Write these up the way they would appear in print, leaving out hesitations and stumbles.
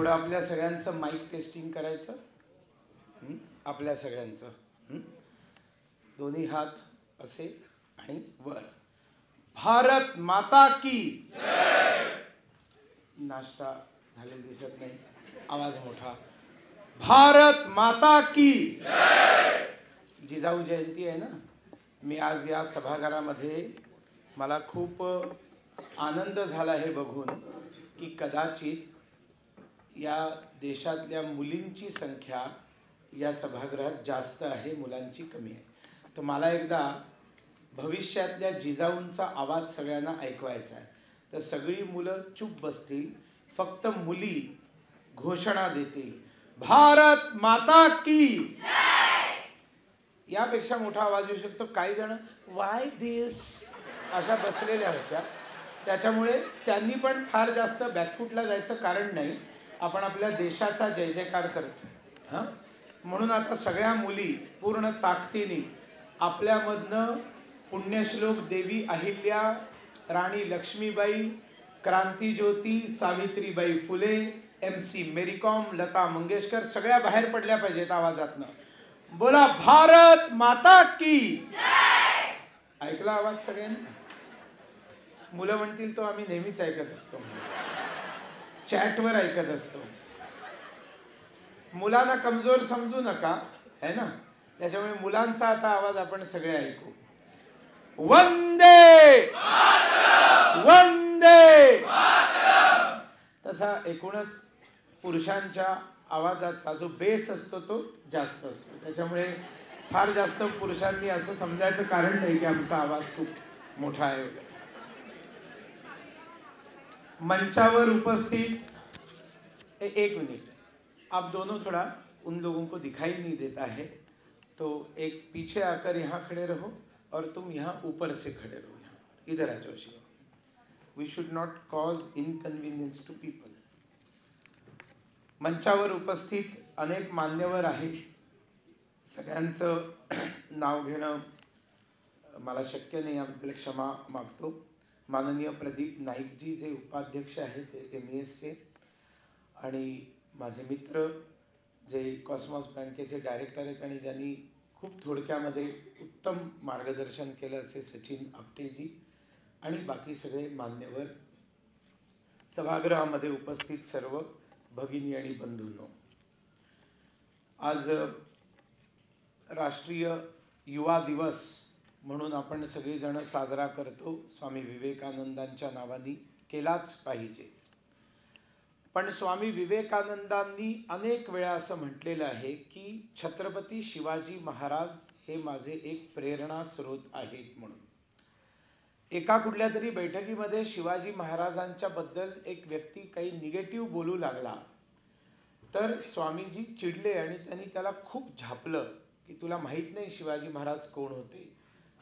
थोडं आपल्या सगळ्यांचं माईक टेस्टिंग करायचं. आपल्या सगळ्यांचं दोन्ही हात असे आणि वर. भारत माता की जय. नाश्ता झालेला दिसत नाही, आवाज मोठा. भारत माता की जय. जिजाऊ जयंती आहे ना. मी आज या सभागृहामध्ये मला खूप आनंद झाला हे बघून की कदाचित या देशातल्या मुलींची संख्या या सभागृहात जास्त आहे, मुलांची कमी आहे. तर मला एकदा भविष्यातल्या जिजाऊंचा आवाज सगळ्यांना ऐकवायचा आहे. तर सगळी मुलं चूप बसतील, फक्त मुली घोषणा देतील, भारत माता की जय. यापेक्षा मोठा आवाज येऊ शकतो. काही जण वाय दिस अशा बसलेल्या होत्या, त्याच्यामुळे त्यांनी पण फार जास्त बॅकफूटला जायचं कारण नाही. आपण आपल्या देशाचा जय जयकार करतो. म्हणून आता सगळ्या मुली पूर्ण ताकदीने आपल्यामधनं पुण्यश्लोक देवी अहिल्या, राणी लक्ष्मीबाई, क्रांतीज्योती सावित्रीबाई फुले, MC मेरी कॉम, लता मंगेशकर सगळ्या बाहेर पडल्या पाहिजेत आवाजातनं. बोला भारत माता की जय. ऐकला आवाज सगळ्यांनी? मुलं म्हणतील तो आम्ही नेहमीच ऐकत असतो, चॅटवर ऐकत असतो. मुलांना कमजोर समजू नका, है ना. त्याच्यामुळे मुलांचा आता आवाज आपण सगळे ऐकू. वंदे वंदे. तसा एकूणच पुरुषांच्या आवाजाचा जो बेस असतो तो जास्त असतो, त्याच्यामुळे फार जास्त पुरुषांनी असं समजायचं कारण नाही की आमचा आवाज खूप मोठा आहे वगैरे. मंचावर उपस्थित एक मिनट, आप दोनों थोड़ा उन लोगों को दिखाई नहीं देता है, तो एक पीछे आकर यहाँ खड़े रहो और तुम यहाँ ऊपर से खड़े रहो. यहाँ इधर आ जाओ Shiva. We should not cause inconvenience to people. मंचावर उपस्थित अनेक मान्यवर आहेत. सगळ्यांचं नाव घेणं मला शक्य नाही, याबद्दल क्षमा मागतो. माननीय प्रदीप नाईकजी जे उपाध्यक्ष आहेत MESचे, आणि माझे मित्र जे कॉस्मॉस बँकेचे डायरेक्टर आहेत आणि ज्यांनी खूप थोडक्यामध्ये उत्तम मार्गदर्शन केलं असे सचिन आपटेजी, आणि बाकी सगळे मान्यवर, सभागृहामध्ये उपस्थित सर्व भगिनी आणि बंधूंनो. आज राष्ट्रीय युवा दिवस म्हणून आपण सगळेजण साजरा करतो. स्वामी विवेकानंदांच्या नावाने केलाच पाहिजे. पण स्वामी विवेकानंदांनी अनेक वेळा असं म्हटलेलं आहे की छत्रपती शिवाजी महाराज हे माझे एक प्रेरणा स्रोत आहेत म्हणून. एका कुठल्या तरी बैठकीमध्ये शिवाजी महाराजांच्या बद्दल एक व्यक्ती काही निगेटिव्ह बोलू लागला, तर स्वामीजी चिडले आणि त्यांनी त्याला खूप झापलं की तुला माहीत नाही शिवाजी महाराज कोण होते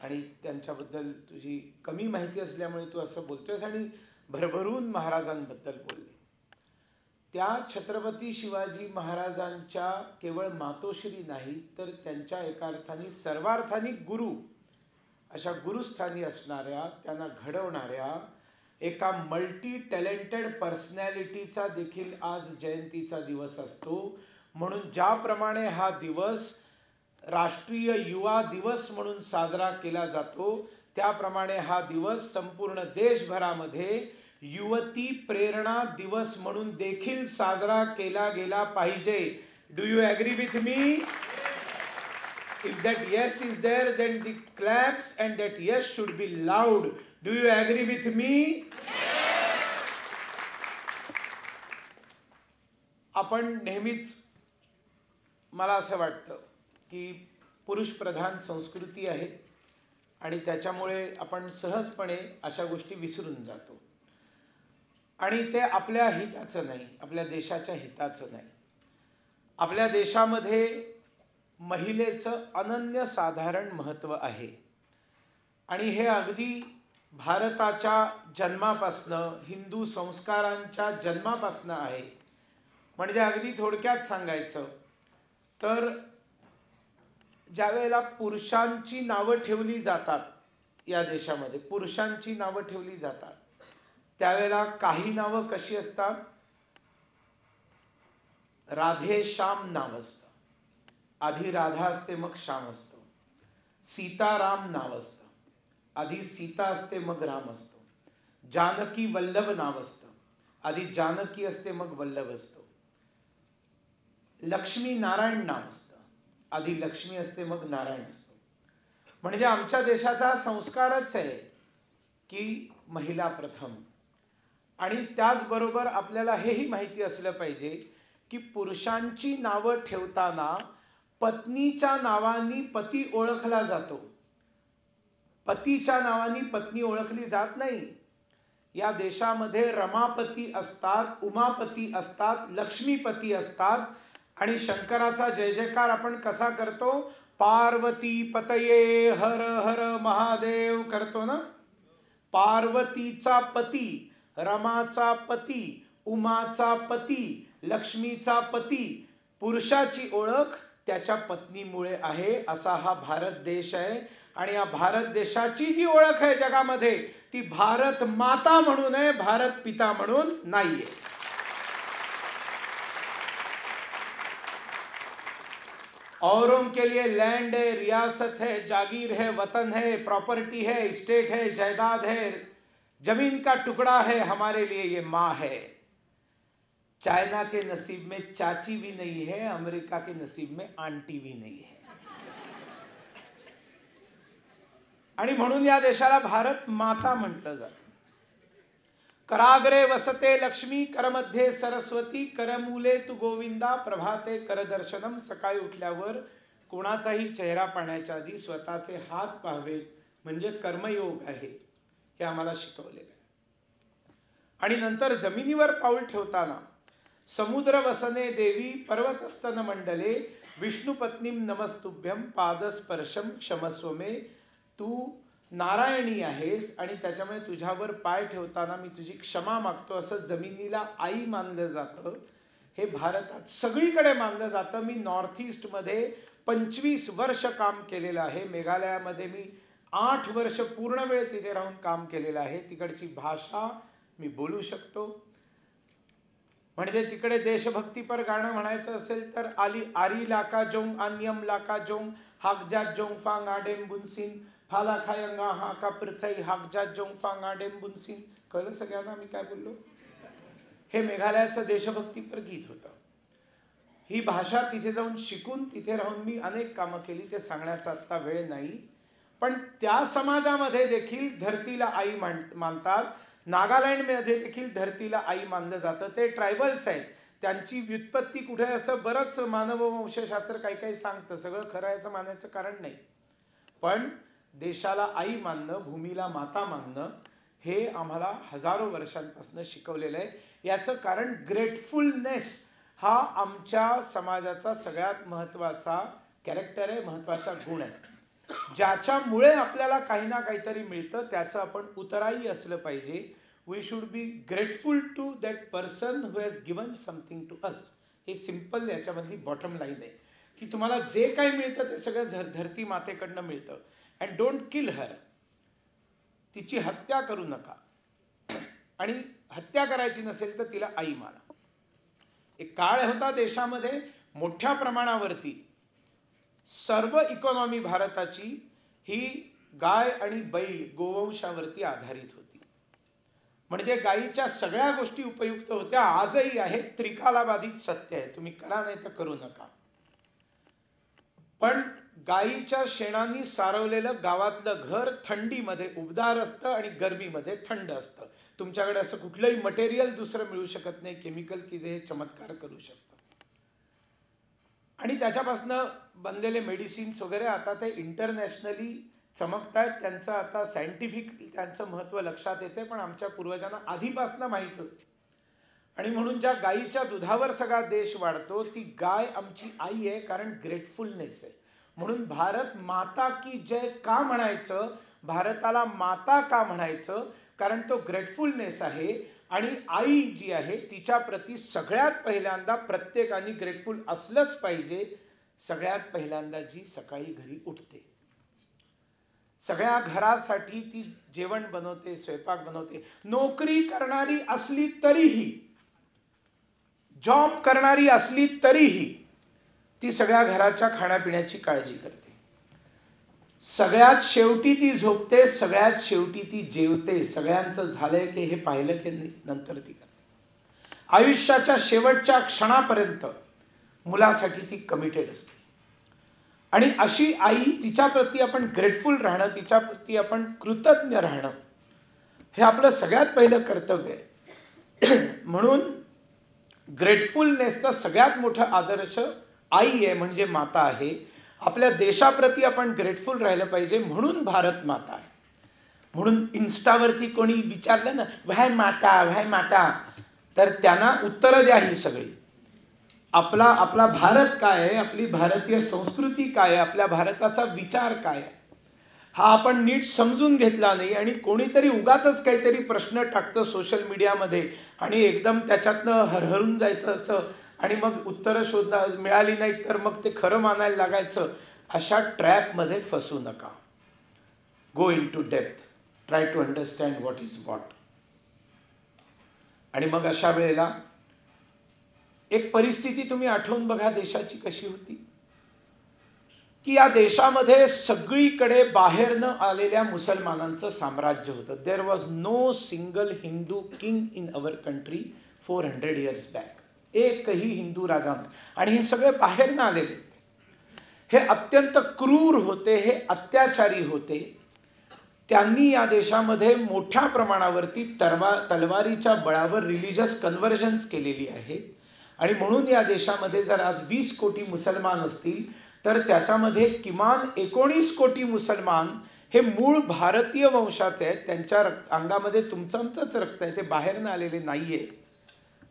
आणि त्यांच्याबद्दल तुझी कमी माहिती असल्यामुळे तू असं बोलतोयस, आणि भरभरून महाराजांबद्दल बोलले. त्या छत्रपती शिवाजी महाराजांच्या केवळ मातोश्री नाही, तर त्यांच्या एका अर्थाने सर्वार्थाने गुरु अशा गुरुस्थानी असणाऱ्या, त्यांना घडवणाऱ्या एका मल्टी टॅलेंटेड पर्सनॅलिटीचा देखील आज जयंतीचा दिवस असतो. म्हणून ज्याप्रमाणे हा दिवस राष्ट्रीय युवा दिवस म्हणून साजरा केला जातो, त्याप्रमाणे हा दिवस संपूर्ण देशभरामध्ये युवती प्रेरणा दिवस म्हणून देखील साजरा केला गेला पाहिजे. Do you agree with me? If that yes is there, then the claps and that yes should be loud. Do you agree with me? Yes. आपण नेहमीच, मला असं वाटतं की पुरुष प्रधान संस्कृती आहे आणि त्याच्यामुळे आपण सहजपणे अशा गोष्टी विसरून जातो, आणि ते आपल्या हिताचं नाही, आपल्या देशाच्या हिताचं नाही. आपल्या देशामध्ये महिलेचं अनन्यसाधारण महत्त्व आहे, आणि हे अगदी भारताच्या जन्मापासनं, हिंदू संस्कारांच्या जन्मापासनं आहे. म्हणजे अगदी थोडक्यात सांगायचं तर ज्यावेळेला पुरुषांची नावं ठेवली जातात, या देशामध्ये पुरुषांची नावं ठेवली जातात, त्यावेळेला काही नावं कशी असतात, राधेश्याम नाव असतं. आधी राधा असते मग श्याम असतो. सीताराम नाव असतं. आधी सीता असते मग राम असतो. जानकी वल्लभ नाव असतं. आधी जानकी असते मग वल्लभ असतो. लक्ष्मी नारायण नाव असतं. आधी लक्ष्मी असते मग नारायण असतो. म्हणजे आमच्या देशाचा संस्कारच आहे की महिला प्रथम. आणि त्याचबरोबर आपल्याला हेही माहिती असलं पाहिजे की पुरुषांची नावं ठेवताना पत्नीच्या नावानी पती ओळखला जातो. पतीच्या नावानी पत्नी ओळखली जात नाही. या देशामध्ये रमापती असतात, उमापती असतात, लक्ष्मीपती असतात. आणि शंकराचा जय जयकार आपण कसा करतो? पार्वती पतये हर हर महादेव करतो ना. पार्वतीचा पती, रमाचा पती, उमाचा पती, लक्ष्मीचा पती. पुरुषाची ओळख त्याच्या पत्नीमुळे आहे. असा हा भारत देश आहे. आणि या भारत देशाची जी ओळख आहे जगामध्ये ती भारत माता म्हणून आहे, भारत पिता म्हणून नाहीये. औरों के लिए लैंड है, रियासत है, जागीर है, वतन है, प्रॉपर्टी है, इस्टेट है, जायदाद है, जमीन का टुकड़ा है. हमारे लिए ये माँ है. चाइना के नसीब में चाची भी नहीं है, अमेरिका के नसीब में आंटी भी नहीं है. आणि म्हणून या देशाला भारत माता म्हटलं जातं. कराग्रे वसते लक्ष्मी, करमध्ये सरस्वती, करमूले तू गोविंदा, प्रभाते करदर्शनम. सकाळी उठल्यावर कोणाचाही चेहरा पाहण्याच्या आधी स्वतःचे हात पाहावेत म्हणजे कर्मयोग आहे, हे आम्हाला शिकवलेलं आहे. आणि नंतर जमिनीवर पाऊल ठेवताना समुद्र वसने देवी, पर्वतस्तन मंडले, विष्णुपत्नीम नमस्तुभ्यम, पादस्पर्शम क्षमस्व मे. तू नारायणी आहेस आणि त्याच्यामुळे तुझ्यावर पाय ठेवताना मी तुझी क्षमा मागतो. असं जमिनीला आई मानलं जातं. हे भारतात सगळीकडे मानलं जातं. मी नॉर्थ ईस्टमध्ये 25 वर्ष काम केलेलं आहे. मेघालयामध्ये मी 8 वर्ष पूर्ण वेळ तिथे राहून काम केलेलं आहे. तिकडची भाषा मी बोलू शकतो. म्हणजे तिकडे देशभक्तीपर गाणं म्हणायचं असेल तर आरी लाका जोंग अन्यम लाका जोंग हाकजा जोंग फांग आडेम बुनसिन फाला खायंगा हा का पृथ्वी हाकजा जोंग फांग आडेम बुनसिन. कळलं सगळ्यांना मी काय बोललो? हे मेघालयाचं देशभक्तीपर गीत होतं. ही भाषा तिथे जाऊन शिकून तिथे राहून मी अनेक कामं केली. ते सांगण्याचा आत्ता वेळ नाही. पण त्या समाजामध्ये देखील धरतीला आई मानतात. नागालँडमध्ये देखील धरतीला आई मानलं जातं. ते ट्रायबल्स आहेत. त्यांची व्युत्पत्ती कुठे असं बरंच मानववंशशास्त्र काही काही सांगतं. सगळं खरं याचं मानायचं कारण नाही. पण देशाला आई मानणं, भूमीला माता मानणं हे आम्हाला हजारो वर्षांपासून शिकवलेलं आहे. याचं कारण ग्रेटफुलनेस हा आमच्या समाजाचा सगळ्यात महत्त्वाचा कॅरेक्टर आहे, महत्त्वाचा गुण आहे. ज्याच्यामुळे आपल्याला काही ना काहीतरी मिळतं त्याचं आपण उतराई असलं पाहिजे. We should be grateful to that person who has given something to us. हे सिम्पल याच्यामधली बॉटम लाईन आहे की तुम्हाला जे काही मिळतं ते सगळं धरती मातेकडनं मिळतं. अँड डोंट किल हर. तिची हत्या करू नका. आणि हत्या करायची नसेल तर तिला आई माना. एक काळ होता देशामध्ये मोठ्या प्रमाणावरती सर्व इकॉनॉमी भारताची ही गाय आणि बैल गोवंशावरती आधारित होती. म्हणजे गायीच्या सगळ्या गोष्टी उपयुक्त होत्या. आजही आहे. त्रिकालाबाधित सत्य आहे. तुम्ही करा नाही तर करू नका. पण गायीच्या शेणाने सारवलेलं गावातलं घर थंडीमध्ये उबदार असतं आणि गरमीमध्ये थंड असतं. तुमच्याकडे असं कुठलंही मटेरियल दुसरं मिळू शकत नाही केमिकल की जे हे चमत्कार करू शकतं. आणि त्याच्यापासनं बनलेले मेडिसिन्स वगैरे आता ते इंटरनॅशनली चमकत आहेत. त्यांचं आता सायंटिफिक त्यांचं महत्त्व लक्षात येते. पण आमच्या पूर्वजांना आधीपासनं माहीत होतं. आणि म्हणून ज्या गायीच्या दुधावर सगळा देश वाढतो ती गाय आमची आई आहे. कारण ग्रेटफुलनेस आहे. म्हणून भारत माता की जय का म्हणायचं, भारताला माता का म्हणायचं, कारण तो ग्रेटफुलनेस आहे. आणि आई जी आहे तिच्या प्रती सगळ्यात पहिल्यांदा प्रत्येकाने ग्रेटफुल असलंच पाहिजे. सगळ्यात पहिल्यांदा जी सकाळी घरी उठते, सगळ्या घरासाठी ती जेवण बनवते, स्वयंपाक बनवते. नोकरी करणारी असली तरीही जॉब करणारी असली तरीही ती सगळ्या घराच्या खाण्यापिण्याची काळजी करते. सगळ्यात शेवटी ती झोपते, सगळ्यात शेवटी ती जेवते. सगळ्यांचं झालंय की हे पाहिलं की नंतर ती करते. आयुष्याच्या शेवटच्या क्षणापर्यंत मुलासाठी ती कमिटेड असते. आणि अशी आई, तिच्याप्रती आपण ग्रेटफुल राहणं, तिच्याप्रती आपण कृतज्ञ राहणं, हे आपलं सगळ्यात पहिलं कर्तव्य आहे. म्हणून ग्रेटफुलनेसचा सगळ्यात मोठा आदर्श आई आहे, म्हणजे माता आहे. आपल्या देशाप्रती आपण ग्रेटफुल राहिलं पाहिजे, म्हणून भारत माता आहे. म्हणून इन्स्टावरती कोणी विचारलं ना, व्हाय माता, तर त्यांना उत्तरं द्या ही सगळी. आपला भारत काय आहे, आपली भारतीय संस्कृती काय आहे, आपल्या भारताचा विचार काय आहे, हा आपण नीट समजून घेतला नाही. आणि कोणीतरी उगाचच काहीतरी प्रश्न टाकतं सोशल मीडियामध्ये आणि एकदम त्याच्यातनं हरहरून जायचं असं, आणि मग उत्तरं मिळाली नाही तर मग ते खरं मानायला लागायचं. अशा ट्रॅपमध्ये फसू नका. Go into depth, try to understand what is what. आणि मग अशा वेळेला एक परिस्थिती तुम्ही आठवून बघा देशाची कशी होती, की या देशामध्ये सगळीकडे बाहेरनं आलेल्या मुसलमानांचं साम्राज्य होतं. There was no single Hindu king in our country 400 years back. एकही हिंदू राजा नाही. आणि हे सगळे बाहेरनं आलेले होते. हे अत्यंत क्रूर होते, हे अत्याचारी होते. त्यांनी या देशामध्ये मोठ्या प्रमाणावरती तलवारीच्या बळावर रिलिजियस कन्व्हर्जन्स केलेली आहे. आणि म्हणून या देशामध्ये जर आज 20 कोटी मुसलमान असतील तर त्याच्यामध्ये किमान 19 कोटी मुसलमान हे मूळ भारतीय वंशाचे आहेत. त्यांच्या अंगामध्ये तुमचं आमचंच रक्त आहे, ते बाहेरनं आलेले नाही आहे.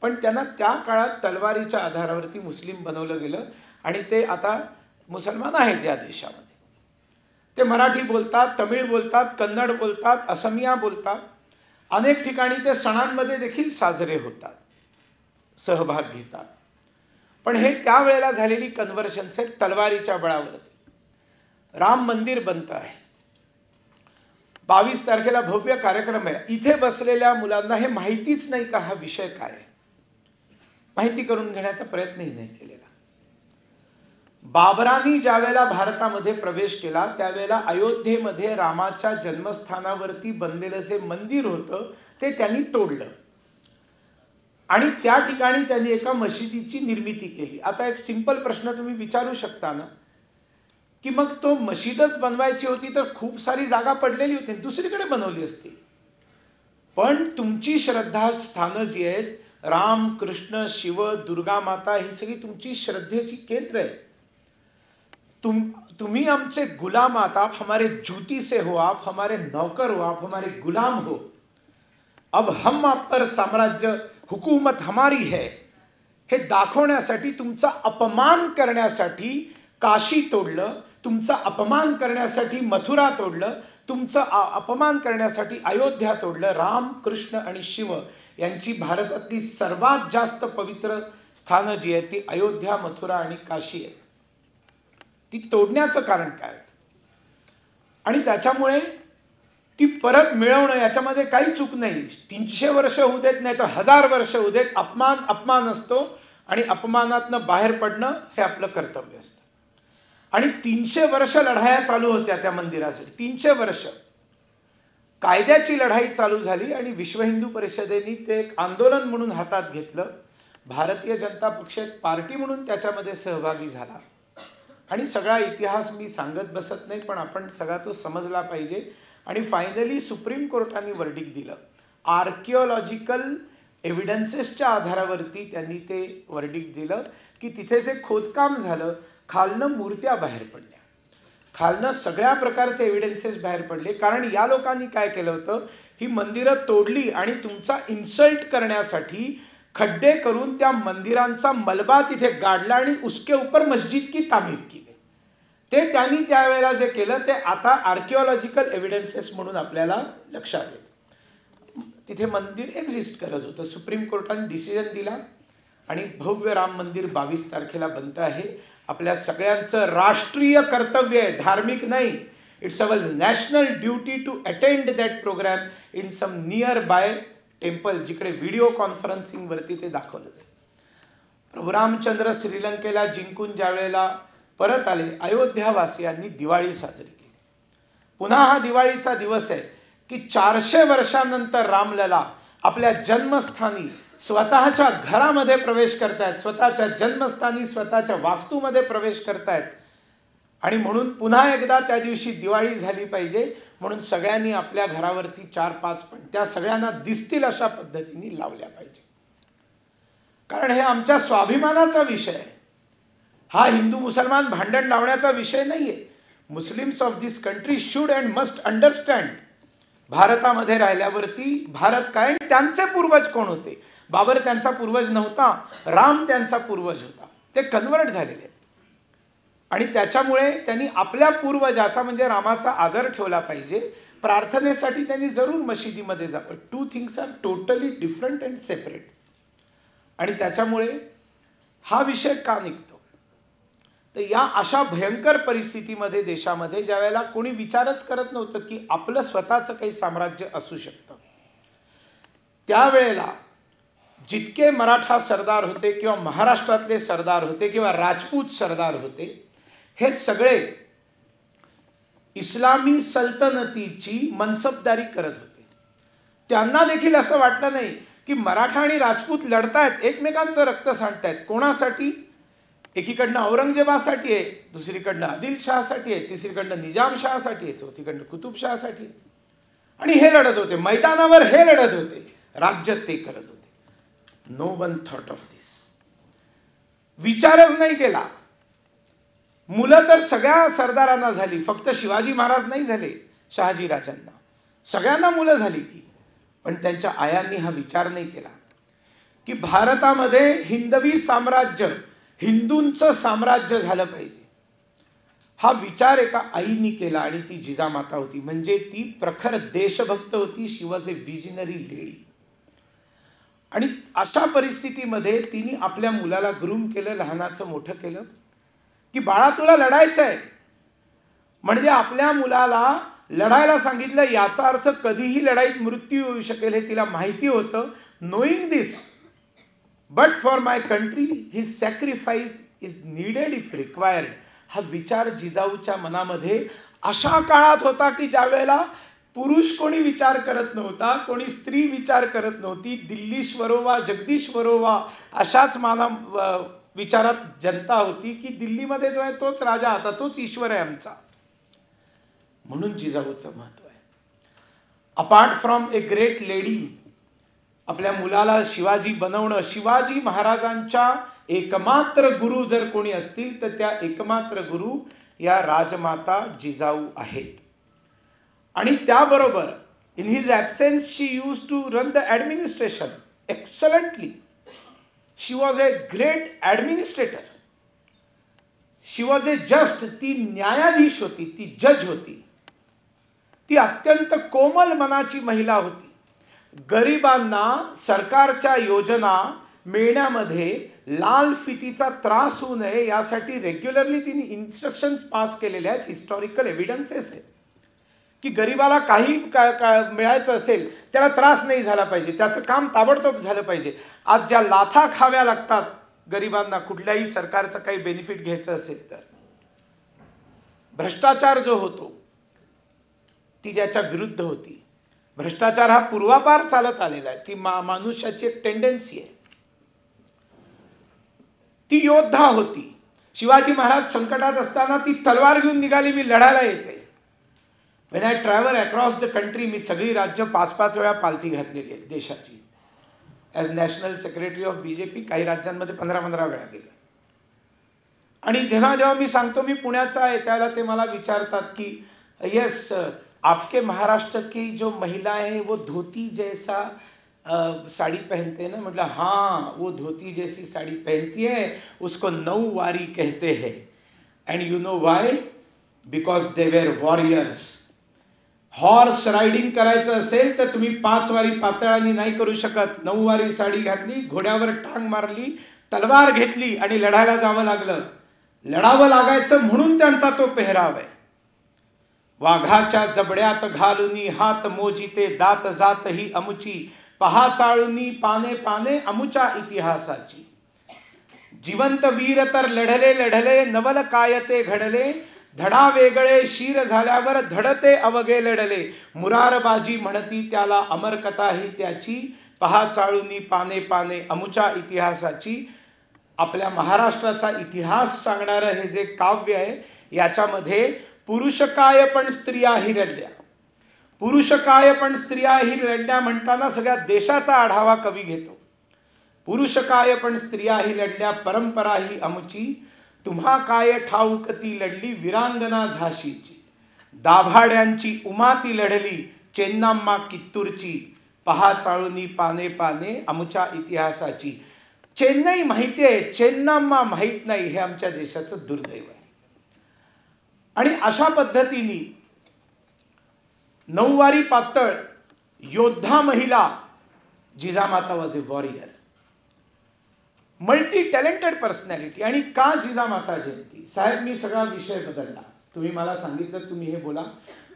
पण त्यांना त्या काळात तलवारीच्या आधारावरती मुस्लिम बनवलं गेलं आणि ते आता मुसलमान आहेत या देशामध्ये. ते मराठी बोलतात, तमिळ बोलतात, कन्नड बोलतात, असमिया बोलतात. अनेक ठिकाणी ते सणांमध्ये देखील साजरे होतात, सहभाग घेतात. पण हे त्यावेळेला झालेली कन्व्हर्जन्स आहे तलवारीच्या बळावरती. राम मंदिर बनतं आहे, 22 तारखेला भव्य कार्यक्रम आहे. इथे बसलेल्या मुलांना हे माहितीच नाही का हा विषय काय आहे, माहिती करून घेण्याचा प्रयत्नही नाही केलेला. बाबरानी ज्या वेळेला भारतामध्ये प्रवेश केला त्यावेळेला अयोध्येमध्ये रामाच्या जन्मस्थानावरती बनलेलं जे मंदिर होतं ते त्यांनी तोडलं आणि त्या ठिकाणी त्यांनी एका मशिदीची निर्मिती केली. आता एक सिंपल प्रश्न तुम्ही विचारू शकता ना, की मग तो मशीदच बनवायची होती तर खूप सारी जागा पडलेली होती, दुसरीकडे बनवली असती. पण तुमची श्रद्धास्थानं जी आहेत, राम, कृष्ण, शिव, दुर्गा माता, ही सगळी तुमची श्रद्धेची केंद्र आहे. तुम्ही हमसे गुलाम आत, आप हमारे जूती से हो, आप हमारे नौकर हो, आप हमारे गुलाम हो. अब हम आप पर साम्राज्य, हुकूमत हमारी है, हे दाखवण्यासाठी, तुमचा अपमान करण्यासाठी काशी तोडलं, तुमचा अपमान करण्यासाठी मथुरा तोडलं, तुमचा अपमान करण्यासाठी अयोध्या तोडलं. राम, कृष्ण आणि शिव यांची भारतातली सर्वात जास्त पवित्र स्थानं जी आहेत ती अयोध्या, मथुरा आणि काशी आहेत. ती तोडण्याचं कारण काय? आणि त्याच्यामुळे ती परत मिळवणं याच्यामध्ये काही चूक नाही. 300 वर्ष होऊ देत, नाही तर 1000 वर्ष होऊ देत, अपमान असतो आणि अपमानातनं बाहेर पडणं हे आपलं कर्तव्य असतं. आणि 300 वर्ष लढाया चालू होत्या त्या मंदिरासाठी. 300 वर्ष कायद्याची लढाई चालू झाली आणि विश्व हिंदू परिषदेने ते एक आंदोलन म्हणून हातात घेतलं. भारतीय जनता पक्ष एक पार्टी म्हणून त्याच्यामध्ये सहभागी झाला. आणि सगळा इतिहास मी सांगत बसत नाही, पण आपण सगळा तो समजला पाहिजे. आणि फायनली सुप्रीम कोर्टाने वर्डिक्ट दिलं. आर्किओलॉजिकल एव्हिडन्सेसच्या आधारावरती त्यांनी ते वर्डिक्ट दिलं की तिथे जे खोदकाम झालं, खालनं मूर्त्या बाहेर पडल्या, खालनं सगळ्या प्रकारचे एव्हिडन्सेस बाहेर पडले. कारण या लोकांनी काय केलं होतं, ही मंदिरं तोडली आणि तुमचा इन्सल्ट करण्यासाठी खड्डे करून त्या मंदिरांचा मलबा तिथे गाडला आणि उसके ऊपर मस्जिद की तामीर की गई. ते त्यांनी त्यावेळेला जे केलं ते आता आर्किओलॉजिकल एव्हिडन्सेस म्हणून आपल्याला लक्षात येतं. तिथे मंदिर एक्झिस्ट करत होतं. सुप्रीम कोर्टाने डिसिजन दिला आणि भव्य राम मंदिर 22 तारखेला बनतं आहे. आपल्या सगळ्यांचं राष्ट्रीय कर्तव्य आहे, धार्मिक नाही. It's our national duty to attend that programme in some nearby temple, जिकडे व्हिडिओ कॉन्फरन्सिंगवरती ते दाखवलं जाईल. प्रभू रामचंद्र श्रीलंकेला जिंकून ज्या वेळेला परत आले, अयोध्यावासियांनी दिवाळी साजरी केली. पुन्हा हा दिवाळीचा दिवस आहे की 400 वर्षांनंतर रामलला आपल्या जन्मस्थानी स्वतःच्या घरामध्ये प्रवेश करतायत, स्वतःच्या जन्मस्थानी स्वतःच्या वास्तूमध्ये प्रवेश करतायत. आणि म्हणून पुन्हा एकदा त्या दिवशी दिवाळी झाली पाहिजे म्हणून सगळ्यांनी आपल्या घरावरती 4-5 पणत्या सगळ्यांना दिसतील अशा पद्धतीने लावल्या पाहिजे. कारण हे आमच्या स्वाभिमानाचा विषय आहे. हा हिंदू मुसलमान भांडण लावण्याचा विषय नाहीये. Muslims of this country should and must understand, भारतामध्ये राहिल्यावरती भारत काय आणि त्यांचे पूर्वज कोण होते. बाबर त्यांचा पूर्वज नव्हता, राम त्यांचा पूर्वज होता. ते कन्वर्ट झालेले आणि त्याच्यामुळे त्यांनी आपल्या पूर्वजाचा म्हणजे रामाचा आदर ठेवला पाहिजे. प्रार्थनेसाठी त्यांनी जरूर मशिदीमध्ये जावं. 2 things are totally different and separate. आणि त्याच्यामुळे हा विषय का निघतो तर या अशा भयंकर परिस्थितीमध्ये देशामध्ये ज्या वेळेला कोणी विचारच करत नव्हतं की आपलं स्वतःचं काही साम्राज्य असू शकतं, त्यावेळेला जितके मराठा सरदार होते किंवा महाराष्ट्रातले सरदार होते किंवा राजपूत सरदार होते, हे सगळे इस्लामी सल्तनतीची मनसबदारी करत होते. त्यांना देखील असं वाटलं नाही की मराठा आणि राजपूत लढतायत, एकमेकांचं रक्त सांडतायत. कोणासाठी? एकीकडनं औरंगजेबासाठी आहे, दुसरीकडनं आदिलशहासाठी आहे, तिसरीकडनं निजामशहासाठी आहे, चौथीकडनं कुतुबशहासाठी आहे. आणि हे लढत होते मैदानावर, हे लढत होते, राज्य ते करत होते. नो वन थॉट ऑफ दिस. विचारच नाही केला. मुलं तर सगळ्या सरदारांना झाली, फक्त शिवाजी महाराज नाही झाले, शहाजी राजांना सगळ्यांना मुलं झाली की. पण त्यांच्या आयांनी हा विचार नाही केला की भारतामध्ये हिंदवी साम्राज्य, हिंदूंचं साम्राज्य झालं पाहिजे. हा विचार एका आईनी केला आणि ती जिजामाता होती. म्हणजे ती प्रखर देशभक्त होती. शी वॉज ए विजनरी लेडी. आणि अशा परिस्थितीमध्ये तिने आपल्या मुलाला ग्रूम केलं, लहानाचं मोठं केलं की बाळा तुला लढायचं आहे. म्हणजे आपल्या मुलाला लढायला सांगितलं. याचा अर्थ कधीही लढाईत मृत्यू येऊ शकेल हे तिला माहिती होतं. Knowing this but for my country his sacrifice is needed if required. हा विचार जिजाऊच्या मनामध्ये अशा काळात होता की ज्या वेळेला पुरुष कोणी विचार करत नव्हता, कोणी स्त्री विचार करत नव्हती. दिल्लीश्वरोवा जगदीश्वरोवा अशाच विचारात जनता होती की दिल्लीमध्ये जो आहे तोच राजा, आता तोच ईश्वर आहे आमचा. म्हणून जिजाऊचं महत्व आहे. Apart from a great lady, आपल्या मुलाला शिवाजी बनवणं. शिवाजी महाराजांच्या एकमात्र गुरु जर कोणी असतील तर त्या एकमात्र गुरु या राजमाता जिजाऊ आहेत. आणि त्याबरोबर in his absence she use to run the administration excellently. She was a great administrator. She was a just. ती न्यायाधीश होती, ती जज होती. ती अत्यंत कोमल मनाची महिला होती. गरिबांना सरकारच्या योजना मिळण्यामध्ये लाल फितीचा त्रास होऊ नये यासाठी रेग्युलरली तिने इन्स्ट्रक्शन्स पास केलेले आहेत. हिस्टॉरिकल एव्हिडन्सेस आहेत की गरिबाला काही मिळायचं असेल त्याला त्रास नाही झाला पाहिजे, त्याचं काम ताबडतोब झालं पाहिजे. आज ज्या लाथा खाव्या लागतात गरिबांना कुठल्याही सरकारचं काही बेनिफिट घ्यायचं असेल तर, भ्रष्टाचार जो होतो ती त्याच्या विरुद्ध होती. भ्रष्टाचार हा पूर्वापार चालत आलेला आहे. ती मानुष्याची एक टेंडन्सी आहे. ती योद्धा होती. शिवाजी महाराज संकटात असताना ती तलवार घेऊन निघाली, मी लढायला येते. When I travel across the country, मी सगळी राज्य 5-5 वेळा पालथी घातलेली आहे देशाची. As national secretary of BJP काही राज्यांमध्ये 15-15 वेळा गेलो. आणि जेव्हा जेव्हा मी सांगतो मी पुण्याचा आहे त्याला ते मला विचारतात की यस आपके महाराष्ट्र की जो महिला है वो धोती जैसा साड़ी पहनते हैं ना. मतलब हाँ वो धोती जैसी साड़ी पहनती है, उसको नौवारी कहते हैं. End you know why? Because they were warriors. Horse riding करायचं असेल तर तुम्ही 5 वारी पातळानी नाही करू शकत. 9 वारी साडी घातली, घोड्यावर टांग मारली, तलवार घेतली आणि लढायला जावं लागलं. लढावं लागायचं म्हणून त्यांचा तो पेहराव आहे. वाघाच्या जबड्यात घालुनी हात मोजिते, दात जात ही अमुची, पहा चाळुनी पाने पाने अमुच्या इतिहासाची. जिवंत वीर तर लढले लढले, नवल काय ते घडले, धडा वेगळे शीर झाल्यावर धडते अवघे लढले, मुरारबाजी म्हणती त्याला अमर कथा ही त्याची, पहा चाळूनी पाने पाने अमुच्या इतिहासाची. आपल्या महाराष्ट्राचा इतिहास सांगणारं हे जे काव्य आहे याच्यामध्ये पुरुष काय पण स्त्रियाही रडल्या, पुरुष काय पण स्त्रियाही लढल्या म्हणताना सगळ्या देशाचा आढावा कवी घेतो. पुरुष काय पण स्त्रियाही लढल्या, परंपरा ही अमुची, तुम्हा काय ठाऊक ती लढली वीरांगना झाशीची, दाभाड्यांची उमा ती लढली चेन्नाम्मा कित्तूरची, पहा चाळूनी पाने पाने अमुच्या इतिहासाची. चेन्नई माहिती आहे, चेन्नाम्मा माहीत नाही, हे आमच्या देशाचं दुर्दैव आहे. आणि अशा पद्धतीने नऊवारी पातळ योद्धा महिला Jijamata was a warrior, multi talented personality. आणि का जिजामाता जयंती? साहेब मी सगळा विषय बदलला, तुम्ही मला सांगितलं तुम्ही हे बोला,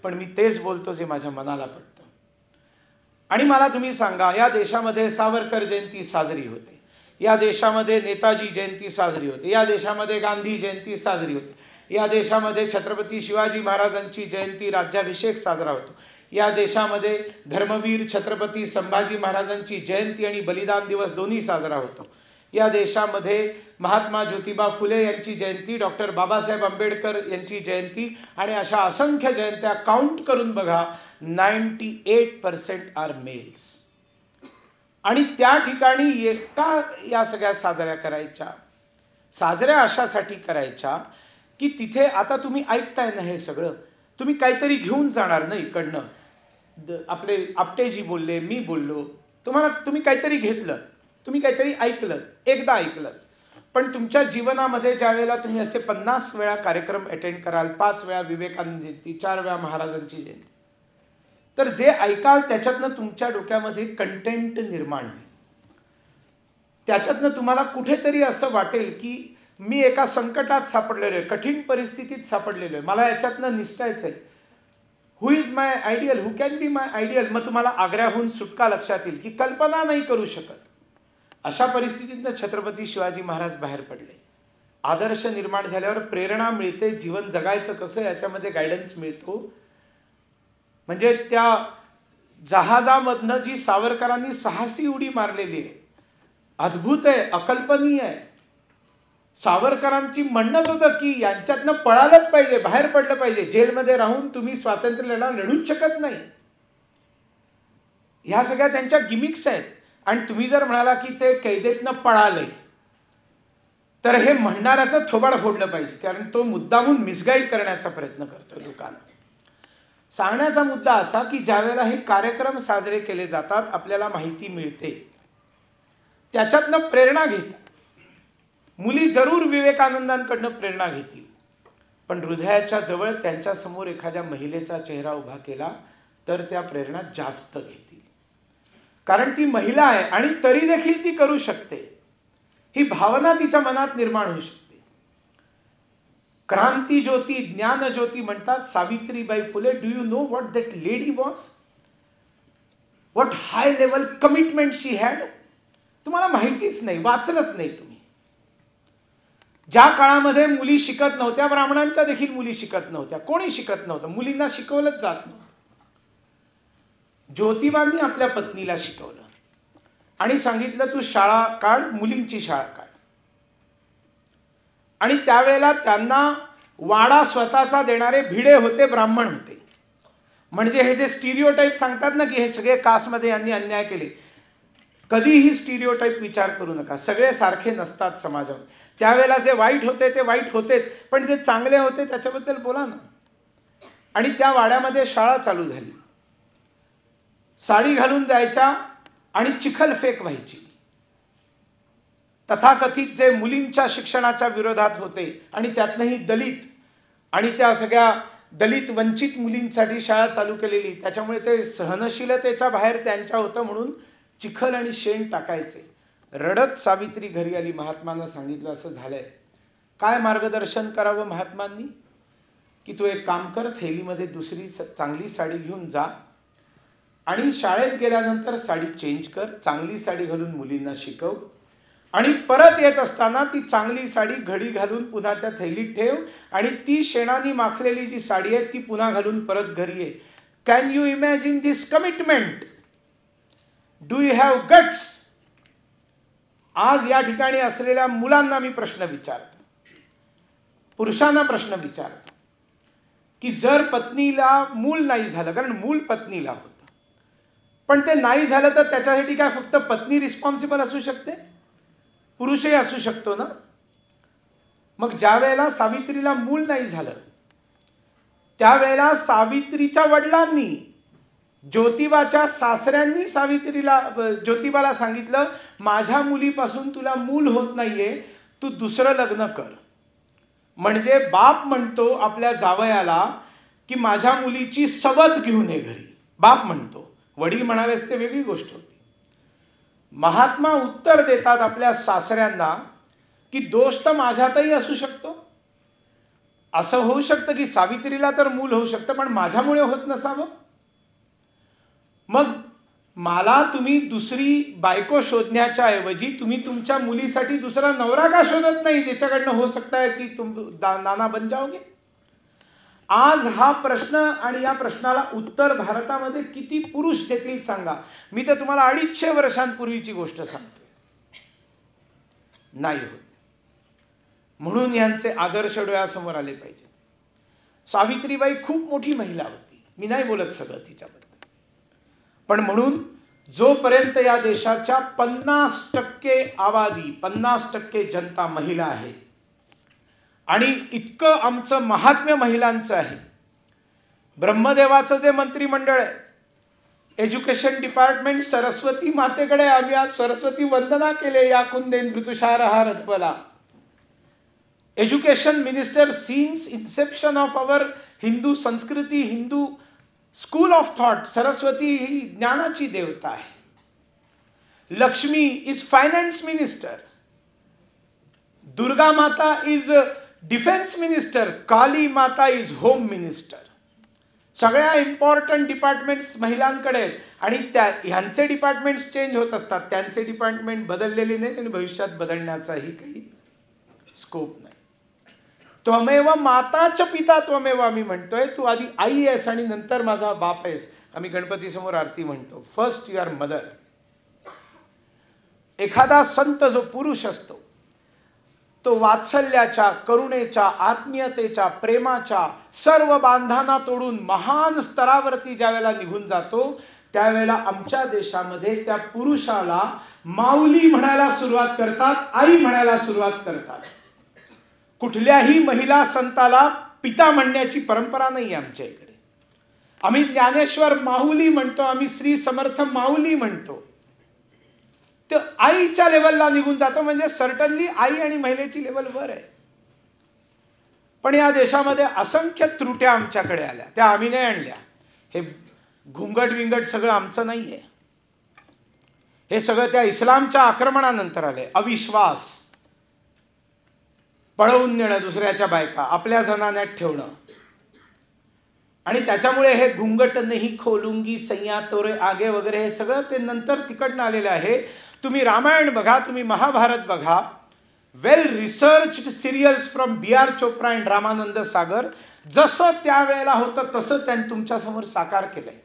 पण मी तेच बोलतो जे माझ्या मनाला पडतं. आणि मला तुम्ही सांगा, या देशामध्ये सावरकर जयंती साजरी होते, या देशामध्ये नेताजी जयंती साजरी होते, या देशामध्ये गांधी जयंती साजरी होते, या देशामध्ये छत्रपती शिवाजी महाराजांची जयंती राज्याभिषेक साजरा होतो, या देशामध्ये धर्मवीर छत्रपती संभाजी महाराजांची जयंती आणि बलिदान दिवस दोन्ही साजरा होतो, या देशामध्ये महात्मा ज्योतिबा फुले यांची जयंती, डॉक्टर बाबासाहेब आंबेडकर यांची जयंती आणि अशा असंख्य जयंत्या काउंट करून बघा, 98% आर मेल्स. आणि त्या ठिकाणी का या सगळ्या साजऱ्या करायच्या? साजऱ्या अशासाठी करायच्या की तिथे आता तुम्ही ऐकताय ना हे सगळं, तुम्ही काहीतरी घेऊन जाणार नाही इकडनं. आपले आपटेजी बोलले, मी बोललो, तुम्ही काहीतरी घेतलं, तुम्ही काहीतरी ऐकलं, एकदा ऐकलं, पण तुमच्या जीवनामध्ये ज्या वेळेला तुम्ही असे 50 वेळा कार्यक्रम अटेंड कराल, 5 वेळा विवेकानंद जयंती, 4 वेळा महाराजांची जयंती, तर जे ऐकाल त्याच्यातनं तुमच्या डोक्यामध्ये कंटेंट निर्माण होईल. त्याच्यातनं तुम्हाला कुठेतरी असं वाटेल की मी एका संकटात सापडलेलो आहे, कठीण परिस्थितीत सापडलेलो आहे, मला याच्यातनं निसटायचं आहे. Who is my ideal, who can be my ideal. मग तुम्हाला आग्र्याहून सुटका लक्षात येईल की कल्पना नाही करू शकत. अशा परिस्थितीतनं छत्रपती शिवाजी महाराज बाहेर पडले. आदर्श निर्माण झाल्यावर प्रेरणा मिळते, जीवन जगायचं कसं याच्यामध्ये गायडन्स मिळतो. म्हणजे त्या जहाजामधनं जी सावरकरांनी साहसी उडी मारलेली आहे, अद्भुत आहे, अकल्पनीय आहे. सावरकरांची म्हणणंच होतं की यांच्यातनं पळालंच पाहिजे, बाहेर पडलं पाहिजे, जेलमध्ये राहून तुम्ही स्वातंत्र्य लढा लढूच शकत नाही. ह्या सगळ्या त्यांच्या गिमिक्स आहेत. आणि तुम्ही जर म्हणाला की ते कैदेतनं पळाले, तर हे म्हणणाऱ्याचं थोबाड फोडलं पाहिजे, कारण तो मुद्दामून मिसगाईड करण्याचा प्रयत्न करतोय लोकांना. सांगण्याचा मुद्दा असा की ज्यावेळेला हे कार्यक्रम साजरे केले जातात, आपल्याला माहिती मिळते, त्याच्यातनं प्रेरणा घेतात. मुली जरूर विवेकानंदांकडनं प्रेरणा घेतील, पण हृदयाच्या जवळ त्यांच्यासमोर एखाद्या महिलेचा चेहरा उभा केला तर त्या प्रेरणा जास्त घेतील, कारण ती महिला आहे आणि तरी देखील ती करू शकते. ही भावना तिच्या मनात निर्माण होऊ शकते. क्रांती ज्योती, ज्ञान ज्योती म्हणतात Savitribai Phule. Do you know what that lady was? What high level commitment she had? तुम्हाला माहितीच नाही, वाचलंच नाही तुम्ही. ज्या काळामध्ये मुली शिकत नव्हत्या, ब्राह्मणांच्या देखील मुली शिकत नव्हत्या, कोणी शिकत नव्हतं, मुलींना शिकवलंच जात नव्हतं. ज्योतिबांनी आपल्या पत्नीला शिकवलं आणि सांगितलं तू शाळा काढ, मुलींची शाळा काढ. आणि त्यावेळेला त्यांना वाडा स्वतःचा देणारे भिडे होते, ब्राह्मण होते. म्हणजे हे जे स्टिरियोटाईप सांगतात ना की हे सगळे कास्टमध्ये यांनी अन्याय केले, कधीही स्टिरियोटाईप विचार करू नका. सगळे सारखे नसतात समाजामध्ये. त्यावेळेला जे वाईट होते ते वाईट होतेच, पण जे चांगले होते त्याच्याबद्दल बोला ना. आणि त्या वाड्यामध्ये शाळा चालू झाली. साडी घालून जायच्या आणि चिखलफेक व्हायची. तथाकथित जे मुलींच्या शिक्षणाच्या विरोधात होते आणि त्यातनंही दलित आणि त्या सगळ्या दलित वंचित मुलींसाठी शाळा चालू केलेली, त्याच्यामुळे ते सहनशीलतेच्या बाहेर त्यांच्या होतं म्हणून चिखल आणि शेण टाकायचे. रडत सावित्री घरी आली. महात्मांना सांगितलं असं झालंय. काय मार्गदर्शन करावं महात्मांनी? की तू एक काम कर, थैलीमध्ये दुसरी चांगली साडी घेऊन जा आणि शाळेत गेल्यानंतर साडी चेंज कर, चांगली साडी घालून मुलींना शिकव. आणि परत येत असताना ती चांगली साडी घडी घालून पुन्हा त्या थैलीत ठेव आणि ती शेणानी माखलेली जी साडी आहे ती पुन्हा घालून परत घरी ये. Can you imagine this commitment? Do you have guts? आज या ठिकाणी असलेल्या मुलांना मी प्रश्न विचारतो, पुरुषांना प्रश्न विचारतो, की जर पत्नीला मूल नाही झालं, कारण मूल पत्नीला होतं, पण ते नाही झालं तर त्याच्यासाठी काय फक्त पत्नी रिस्पॉन्सिबल असू शकते? पुरुषही असू शकतो ना. मग ज्या वेळेला सावित्रीला मूल नाही झालं त्यावेळेला सावित्रीच्या वडिलांनी, ज्योतिबाच्या सासऱ्यांनी ज्योतिबाला सांगितलं, माझ्या मुलीपासून तुला मूल होत नाहीये, तू दुसरं लग्न कर. म्हणजे बाप म्हणतो आपल्या जावयाला की माझ्या मुलीची सवत घेऊन ये घरी. बाप म्हणतो, वडील म्हणाले असते वेगळी गोष्ट होती. महात्मा उत्तर देतात आपल्या सासऱ्यांना की दोष तर माझ्यातही असू शकतो. असं होऊ शकतं की सावित्रीला तर मूल होऊ शकतं पण माझ्यामुळे होत नसावं. मग मला तुम्ही दुसरी बायको शोधण्याच्या ऐवजी तुम्ही तुमच्या मुलीसाठी दुसरा नवरा का शोधत नाही, ज्याच्याकडनं हो सकता है की तुम नाना बन जाओगे? आज हा प्रश्न आणि या प्रश्नाला उत्तर भारतामध्ये किती पुरुष देतील सांगा. मी तर तुम्हाला 250 वर्षांपूर्वीची गोष्ट सांगतो. नाही होत. म्हणून यांचे आदर्श डोळ्यासमोर आले पाहिजे. सावित्रीबाई खूप मोठी महिला होती, मी नाही बोलत सगळं तिच्याबद्दल, पण म्हणून जोपर्यंत या देशाच्या 50% आबादी, 50% जनता महिला आहे आणि इतकं आमचं महात्म्य महिलांचं आहे. ब्रह्मदेवाचं जे मंत्रिमंडळ आहे, एज्युकेशन डिपार्टमेंट सरस्वती मातेकडे, आम्ही आज सरस्वती वंदना केले. या कुंदेन ऋतुषारहा रत्वला. Education minister since inception of our Hindu संस्कृती, Hindu school of thought, Saraswati ही ज्ञानाची देवता आहे. Lakshmi is finance minister, Durga माता इज डिफेन्स मिनिस्टर, काली माता इज होम मिनिस्टर. सगळ्या इम्पॉर्टंट डिपार्टमेंट्स महिलांकडे आहेत आणि ह्यांचे डिपार्टमेंट्स चेंज होत असतात. त्यांचे डिपार्टमेंट बदललेले नाहीत आणि भविष्यात बदलण्याचाही काही स्कोप नाही. त्वमेव माताच पिता त्वमेव आम्ही म्हणतोय. तू आधी आई आहेस आणि नंतर माझा बाप आहेस. आम्ही गणपती समोर आरती म्हणतो, फर्स्ट यू आर मदर. एखादा संत जो पुरुष असतो तो वात्सल्याच्या, करुणेच्या, आत्मीयतेच्या, प्रेमाच्या सर्व बांधांना तोडून महान स्तरावरती ज्या वेळेला निघून जातो त्यावेळेला आमच्या देशामध्ये त्या पुरुषाला माऊली म्हणायला सुरुवात करतात, आई म्हणायला सुरुवात करतात. कुठल्याही महिला संताला पिता म्हणण्याची परंपरा नाही आमच्या इकडे. आम्ही ज्ञानेश्वर माऊली म्हणतो, आम्ही श्री समर्थ माऊली म्हणतो. तर आईच्या लेवलला निघून जातो, म्हणजे सर्टनली आई आणि महिलेची लेवल वर आहे. पण या देशामध्ये असंख्य त्रुट्या आमच्याकडे आल्या, त्या आम्ही नाही आणल्या. हे घुंगट विंगट सगळं आमचं नाहीये. हे सगळं त्या इस्लामच्या आक्रमणानंतर आले. अविश्वास, पळवून नेणं दुसऱ्याच्या बायका, आपल्या जनान्यात ठेवणं, आणि त्याच्यामुळे हे घुंगट नाही खोलूंगी सैया तोरे आगे वगैरे हे सगळं ते नंतर तिकडनं आलेलं आहे. तुम्ही रामायण बघा, तुम्ही महाभारत बघा, well researched serials from B.R. Chopra and Ramanand Sagar, जसं त्यावेळेला होतं तसं त्यांनी तुमच्यासमोर साकार केलंय.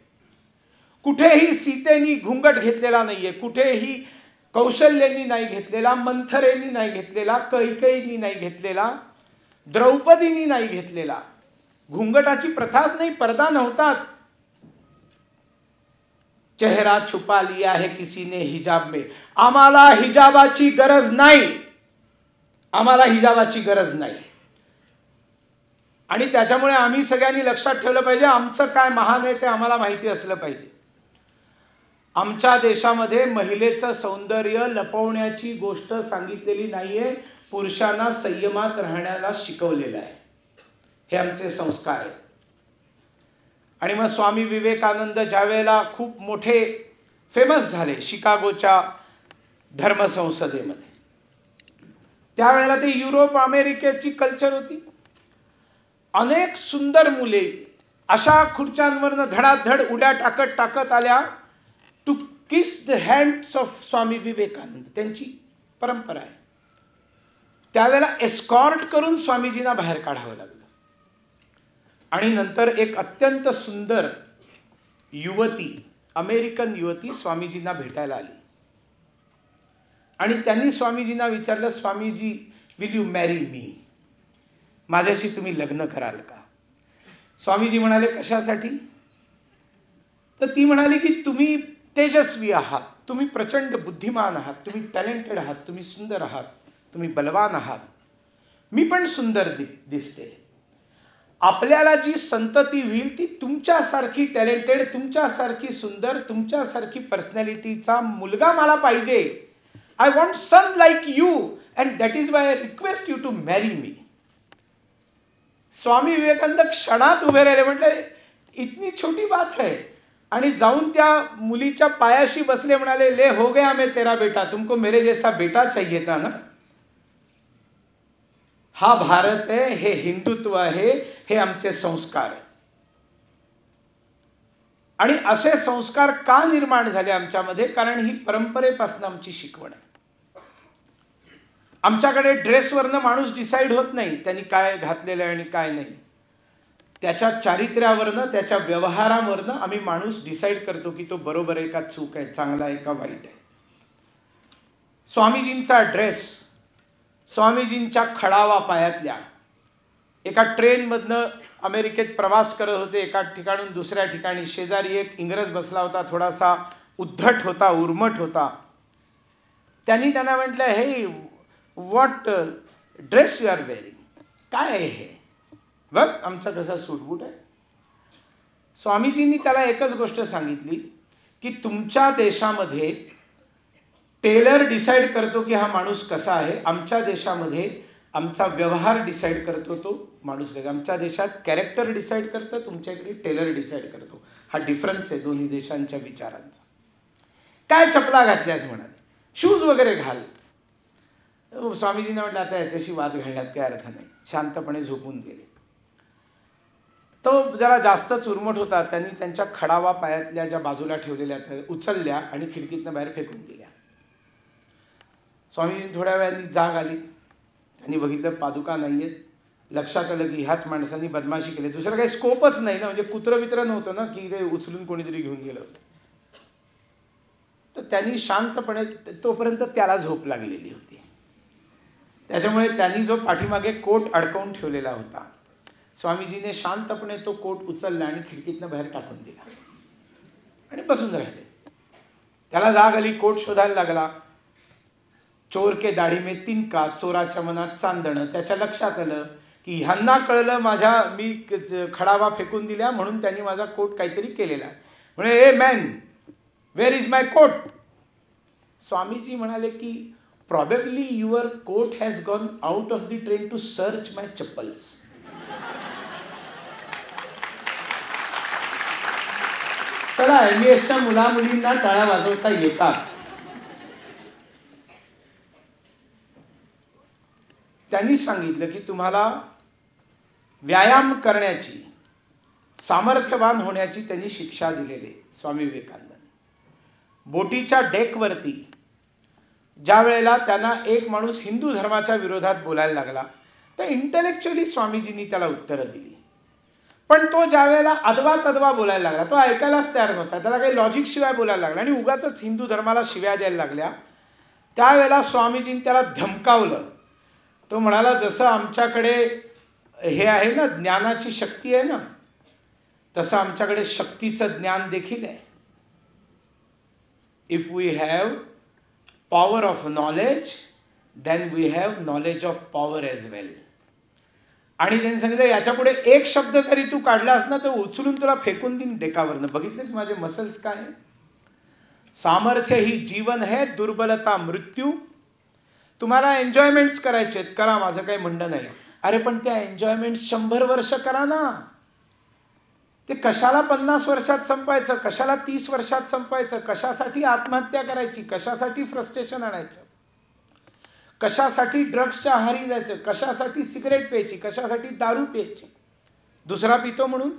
कुठेही सीतेनी घुंगट घेतलेला नाहीये, कुठेही कौशल्यांनी नाही घेतलेला, मंथरेनी नाही घेतलेला, कैकेयीनी नाही घेतलेला, द्रौपदीनी नाही घेतलेला. घुंगटाची प्रथाच नाही, पडदा नव्हताच. चेहरा छुपा लिया है किसी ने हिजाब में. आम्हाला हिजाबाची गरज नाही, आम्हाला हिजाबाची गरज नाही. आणि त्याच्यामुळे आम्ही सगळ्यांनी लक्षात ठेवलं पाहिजे, आमचं काय महान आहे ते आम्हाला माहिती असलं पाहिजे. आमच्या देशामध्ये महिलेचं सौंदर्य लपवण्याची गोष्ट सांगितलेली नाहीये, पुरुषांना संयमात राहण्याला शिकवलेलं आहे. हे आमचे संस्कार आहेत. आणि मग स्वामी विवेकानंद ज्या वेळेला खूप मोठे फेमस झाले शिकागोच्या धर्मसंसदेमध्ये, त्यावेळेला ते युरोप अमेरिकेची कल्चर होती. अनेक सुंदर मुले अशा खुर्च्यांवरनं धडाधड उड्या टाकत आल्या to kiss the hands of Swami Vivekananda. त्यांची परंपरा आहे. त्यावेळेला एस्कॉर्ट करून स्वामीजींना बाहेर काढावं लागलं. आणि नंतर एक अत्यंत सुंदर युवती, अमेरिकन युवती स्वामीजींना भेटायला आली. आणि त्यांनी स्वामीजींना विचारलं, Swamiji will you marry me, माझ्याशी तुम्ही लग्न कराल का? स्वामीजी म्हणाले, कशासाठी? तर ती म्हणाली की तुम्ही तेजस्वी आहात, तुम्ही प्रचंड बुद्धिमान आहात, तुम्ही टॅलेंटेड आहात, तुम्ही सुंदर आहात, तुम्ही बलवान आहात, मी पण सुंदर दिसते. आपल्याला जी संतती होईल ती तुमच्यासारखी टॅलेंटेड, तुमच्यासारखी सुंदर, तुमच्यासारखी पर्सनॅलिटीचा मुलगा मला पाहिजे. I want son like you and that is why I request you to marry me. Swami Vivekananda क्षणात उभे राहिले, म्हटले इतनी छोटी बात है. आणि जाऊन त्या मुलीच्या पायाशी बसले, म्हणाले, ले हो गया मैं तेरा बेटा, तुमको मेरे जैसा बेटा चाहिए था ना. हा भारत आहे, हे हिंदुत्व आहे, हे आमचे संस्कार आहे. आणि असे संस्कार का निर्माण झाले आमच्यामध्ये? कारण ही परंपरेपासून आमची शिकवण आहे. आमच्याकडे ड्रेसवरनं माणूस डिसाईड होत नाही त्यांनी काय घातलेलं आहे आणि काय नाही. त्याच्या चारित्र्यावरनं, त्याच्या व्यवहारावरनं आम्ही माणूस डिसाईड करतो की तो बरोबर आहे का चूक आहे, चांगला आहे का वाईट आहे. स्वामीजींचा ड्रेस, स्वामीजींच्या खडावा पायातल्या, एका ट्रेनमधनं अमेरिकेत प्रवास करत होते, एका ठिकाणून दुसऱ्या ठिकाणी. शेजारी एक इंग्रज बसला होता, थोडासा उद्धट होता, उर्मट होता. त्यांनी त्यांना म्हटलं, hey what dress you are wearing, काय आहे हे? बघ आमचा कसा सूटबूट आहे. स्वामीजींनी त्याला एकच गोष्ट सांगितली की तुमच्या देशामध्ये टेलर डिसाईड करतो की हा माणूस कसा आहे, आमच्या देशामध्ये आमचा व्यवहार डिसाईड करतो तो माणूस कसा. आमच्या देशात कॅरेक्टर डिसाईड करतं, तुमच्या इकडे टेलर डिसाईड करतो. हा डिफरन्स आहे दोन्ही देशांच्या विचारांचा. काय चपला घातल्यास म्हणाले, शूज वगैरे घाल. स्वामीजींना म्हटलं आता याच्याशी वाद घालण्यात काय अर्थ नाही, शांतपणे झोपून गेले. तो जरा जास्तच उर्मट होता, त्यांनी त्यांच्या खडावा पायातल्या ज्या बाजूला ठेवलेल्या त्या उचलल्या आणि खिडकीतनं बाहेर फेकून दिल्या. स्वामीजींनी थोड्या वेळाने जाग आली, त्यांनी बघितलं पादुका नाही आहेत. लक्षात आलं की ह्याच माणसांनी बदमाशी केली. दुसरं काही स्कोपच नाही ना, म्हणजे कुत्रं बित्र नव्हतं ना की ते उचलून कोणीतरी घेऊन गेलं होतं. तर त्यांनी शांतपणे, तोपर्यंत त्याला झोप लागलेली होती, त्याच्यामुळे त्यांनी जो पाठीमागे कोट अडकवून ठेवलेला होता, स्वामीजीने शांतपणे तो कोट उचलला आणि खिडकीतनं बाहेर टाकून दिला आणि बसून राहिले. त्याला जाग आली, कोट शोधायला लागला. चोर के दाढी में तिनका, चोराच्या मनात चांदणं. त्याच्या लक्षात आलं की ह्यांना कळलं मी खडावा फेकून दिल्या म्हणून त्यांनी माझा कोट काहीतरी केलेला आहे. म्हणजे a man, where is my coat? Swamiji म्हणाले की probably your coat has gone out of the train to search my chappals. चला, MBSच्या मुला मुलींना टाळ्या वाजवता येतात. त्यांनी सांगितलं की तुम्हाला व्यायाम करण्याची, सामर्थ्यवान होण्याची त्यांनी शिक्षा दिलेली स्वामी विवेकानंदांनी. बोटीच्या डेकवरती ज्या वेळेला त्यांना एक माणूस हिंदू धर्माच्या विरोधात बोलायला लागला तर इंटेलेक्च्युअली स्वामीजींनी त्याला उत्तरं दिली. पण तो ज्या वेळेला अदवा तदवा बोलायला लागला, तो ऐकायलाच तयार नव्हता, त्याला काही लॉजिक शिवाय बोलायला लागला आणि उगाचच हिंदू धर्माला शिव्या द्यायला लागल्या. त्यावेळेला स्वामीजींनी त्याला धमकावलं. तो म्हणाला, जसं आमच्याकडे हे आहे ना, ज्ञानाची शक्ती आहे ना, तसं आमच्याकडे शक्तीचं ज्ञान देखील आहे. If we have power of knowledge then we have knowledge of power as well. आणि त्यांनी सांगितलं, याच्यापुढे एक शब्द जरी तू काढलास ना तर उचलून तुला फेकून देईन डेकावरनं. बघितलेस माझे मसल्स काय आहे? सामर्थ्य ही जीवन है, दुर्बलता मृत्यू. तुम्हाला एन्जॉयमेंट्स करायचे आहेत, करा, माझं काही म्हणणं नाही. अरे पण त्या एन्जॉयमेंट 100 वर्ष करा ना. ते कशाला 50 वर्षात संपायचं, कशाला 30 वर्षात संपायचं, कशासाठी आत्महत्या करायची, कशासाठी फ्रस्ट्रेशन आणायचं, कशासाठी ड्रग्सच्या आहारी जायचं, कशासाठी सिगरेट प्यायची, कशासाठी दारू प्यायची, दुसरा पितो म्हणून.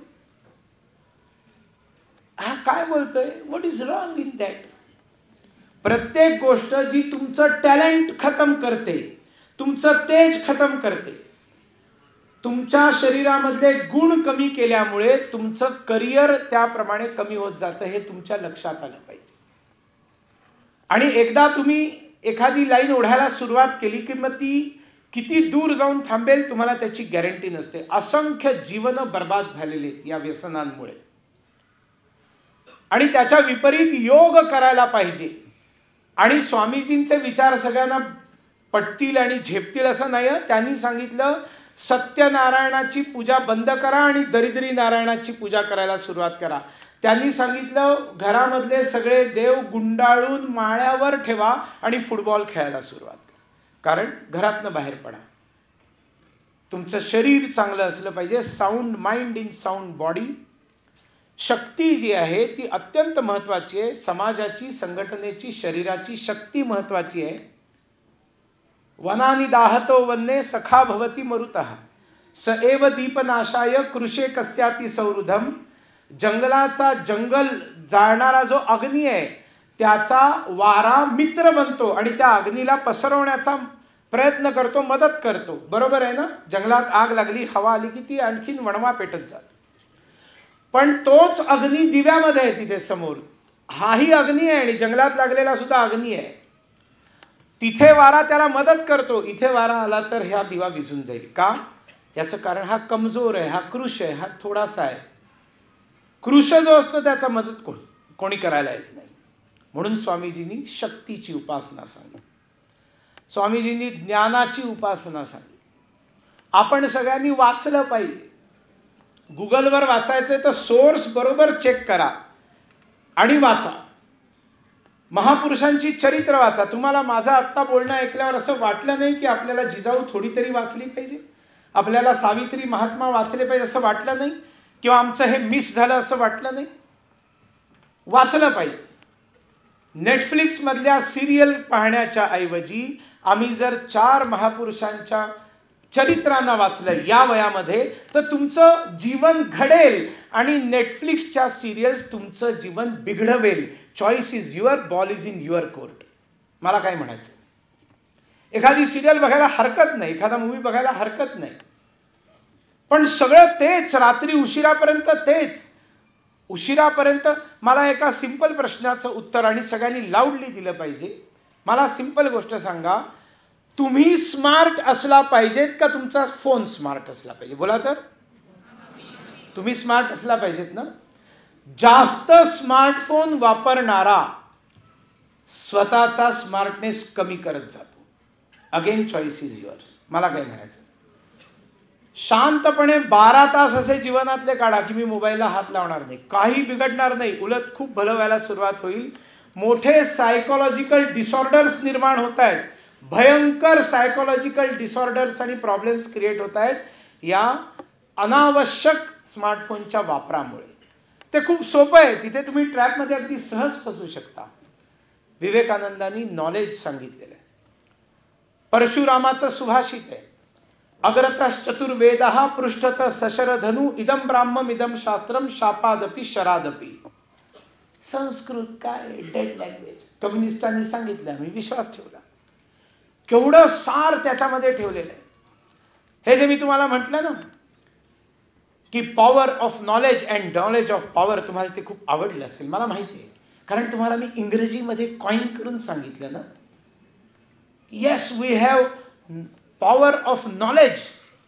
हा काय बोलतोय? What is wrong in that? प्रत्येक गोष्ट जी तुमचं टॅलेंट खतम करते, तुमचं तेज खतम करते, तुमच्या शरीरामधले गुण कमी केल्यामुळे तुमचं करिअर त्याप्रमाणे कमी होत जातं, हे तुमच्या लक्षात आलं पाहिजे. आणि एकदा तुम्ही एखादी लाईन ओढायला सुरुवात केली की मग ती किती दूर जाऊन थांबेल तुम्हाला त्याची गॅरंटी नसते. असंख्य जीवन बर्बाद झालेले या व्यसनांमुळे. आणि त्याच्या विपरीत योग करायला पाहिजे. आणि स्वामीजींचे विचार सगळ्यांना पटतील आणि झेपतील असं नाही. त्यांनी सांगितलं सत्यनारायणाची पूजा बंद करा आणि दरिद्री नारायणाची पूजा करायला सुरुवात करा. त्यांनी सांगितलं घरामधले सगळे देव गुंडाळून माळ्यावर ठेवा आणि फुटबॉल खेळायला सुरुवात करा. कारण घरातनं बाहेर पडा. तुमचं शरीर चांगलं असलं पाहिजे. Sound mind in sound body. शक्ती जी आहे ती अत्यंत महत्वाची आहे. समाजाची, संघटनेची, शरीराची शक्ती महत्वाची आहे. वनानी दाहतो वन्ने सखा भवती मरुतः स एव दीपनाशाय कृषे कस्याति सौहृदम. जंगलाचा जंगल जाळणारा जो अग्नी आहे त्याचा वारा मित्र बनतो आणि त्या अग्नीला पसरवण्याचा प्रयत्न करतो, मदत करतो. बरोबर आहे ना. जंगलात आग लागली, हवा आली की ती आणखीन वणवा पेटत जाते. पण तोच अग्नी दिव्यामध्ये आहे तिथे समोर. हाही अग्नी आहे आणि जंगलात लागलेला सुद्धा अग्नी आहे. तिथे वारा त्याला मदत करतो, इथे वारा आला तर हा दिवा विझून जाईल. का? याचं कारण हा कमजोर आहे, हा कृश आहे, हा थोडासा आहे. कृश जो असतो त्याचा मदत कोणी करायला येत नाही. म्हणून स्वामीजींनी शक्तीची उपासना सांगितली. स्वामीजींनी ज्ञानाची उपासना सांगितली. आपण सगळ्यांनी वाचलं पाहिजे. गुगलवर वाचायचं तर सोर्स बरोबर चेक करा आणि वाचा. महापुरुषांची चरित्र वाचा. तुम्हाला माझं आत्ता बोलणं ऐकल्यावर असं वाटलं नाही की आपल्याला जिजाऊ थोडी तरी वाचली पाहिजे, आपल्याला सावित्री महात्मा वाचले पाहिजे असं वाटलं नाही, किंवा आमचं हे मिस झालं असं वाटलं नाही. वाचलं पाहिजे. नेटफ्लिक्समधल्या सिरियल पाहण्याच्या ऐवजी आम्ही जर 4 महापुरुषांच्या चरित्रांना वाचलं या वयामध्ये तर तुमचं जीवन घडेल आणि नेटफ्लिक्सच्या सिरियल्स तुमचं जीवन बिघडवेल. Choice is your, ball is in your court. मला काय म्हणायचं, एखादी सिरियल बघायला हरकत नाही, एखादा मूवी बघायला हरकत नाही, पण सगळं तेच, रात्री उशिरापर्यंत तेच. उशिरापर्यंत मला एका सिंपल प्रश्नाचं उत्तर आणि सगळ्यांनी लाऊडली दिलं पाहिजे. मला सिंपल गोष्ट सांगा, तुम्ही स्मार्ट असला पाहिजेत का तुमचा फोन स्मार्ट असला पाहिजे? बोला तर. तुम्ही स्मार्ट असला पाहिजेत ना. जास्त स्मार्टफोन वापरणारा स्वतःचा स्मार्टनेस कमी करत जातो. Again choice is yours. मला काय म्हणायचं, शांतपणे 12 तास असे जीवनातले काढा की मी मोबाईलला हात लावणार नाही, काही बिघडणार नाही, उलट खूप भलं व्हायला सुरुवात होईल. मोठे सायकोलॉजिकल डिसऑर्डर्स निर्माण होत आहेत, भयंकर सायकोलॉजिकल डिसऑर्डर्स आणि प्रॉब्लेम्स क्रिएट होत आहेत या अनावश्यक स्मार्टफोनच्या वापरामुळे. ते खूप सोपं आहे, तिथे तुम्ही ट्रॅपमध्ये अगदी सहज फसू शकता. विवेकानंदांनी नॉलेज सांगितलेलं आहे. परशुरामाचं सुभाषित आहे, अग्रतश्चतुर्वेदः पृष्ठतः सशरधनु इदम ब्राह्मम इदम शास्त्रम शापादपि शरादपि. संस्कृत काय डेड लँग्वेज. कम्युनिस्टांनी सांगितलं, मी विश्वास ठेवला. केवढं सार त्याच्यामध्ये ठेवलेलं आहे. हे जे मी तुम्हाला म्हटलं ना की power of knowledge and knowledge of power, तुम्हाला ते खूप आवडलं असेल मला माहिती आहे, कारण तुम्हाला मी इंग्रजीमध्ये कॉइन करून सांगितलं ना. Yes, we have power of knowledge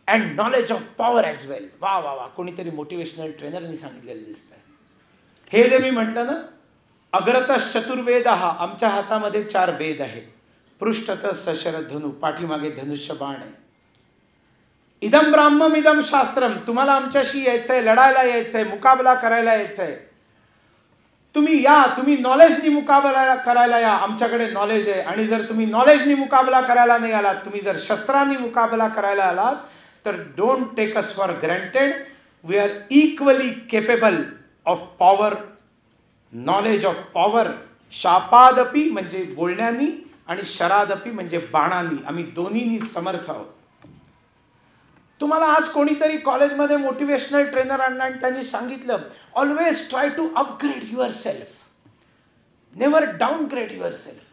and knowledge of power as well. वा वा वा, कोणीतरी मोटिवेशनल ट्रेनरनी सांगितलेलं दिसतंय. हे जे मी म्हटलं ना, अग्रतः चतुर्वेदः, आमच्या हातामध्ये 4 वेद आहेत. पृष्ठतः सशर धनु, पाठीमागे धनुष्य बाण आहे. इदम ब्राह्मम इदम शास्त्रम, तुम्हाला आमच्याशी यायचंय, लढायला यायचंय, मुकाबला करायला यायचंय. तुम्ही या, तुम्ही नॉलेजनी मुकाबला करायला या, आमच्याकडे नॉलेज आहे. आणि जर तुम्ही नॉलेजनी मुकाबला करायला नाही आलात, तुम्ही जर शस्त्रांनी मुकाबला करायला आलात तर don't take us for granted. We are equally capable of power, knowledge of power. शापादपी म्हणजे बोलण्यानी आणि शरादपी म्हणजे बाणांनी, आम्ही दोन्हीनी समर्थ आहोत. तुम्हाला आज कोणीतरी कॉलेजमध्ये मोटिवेशनल ट्रेनर आणला आणि त्यांनी सांगितलं always try to upgrade yourself. Never downgrade yourself.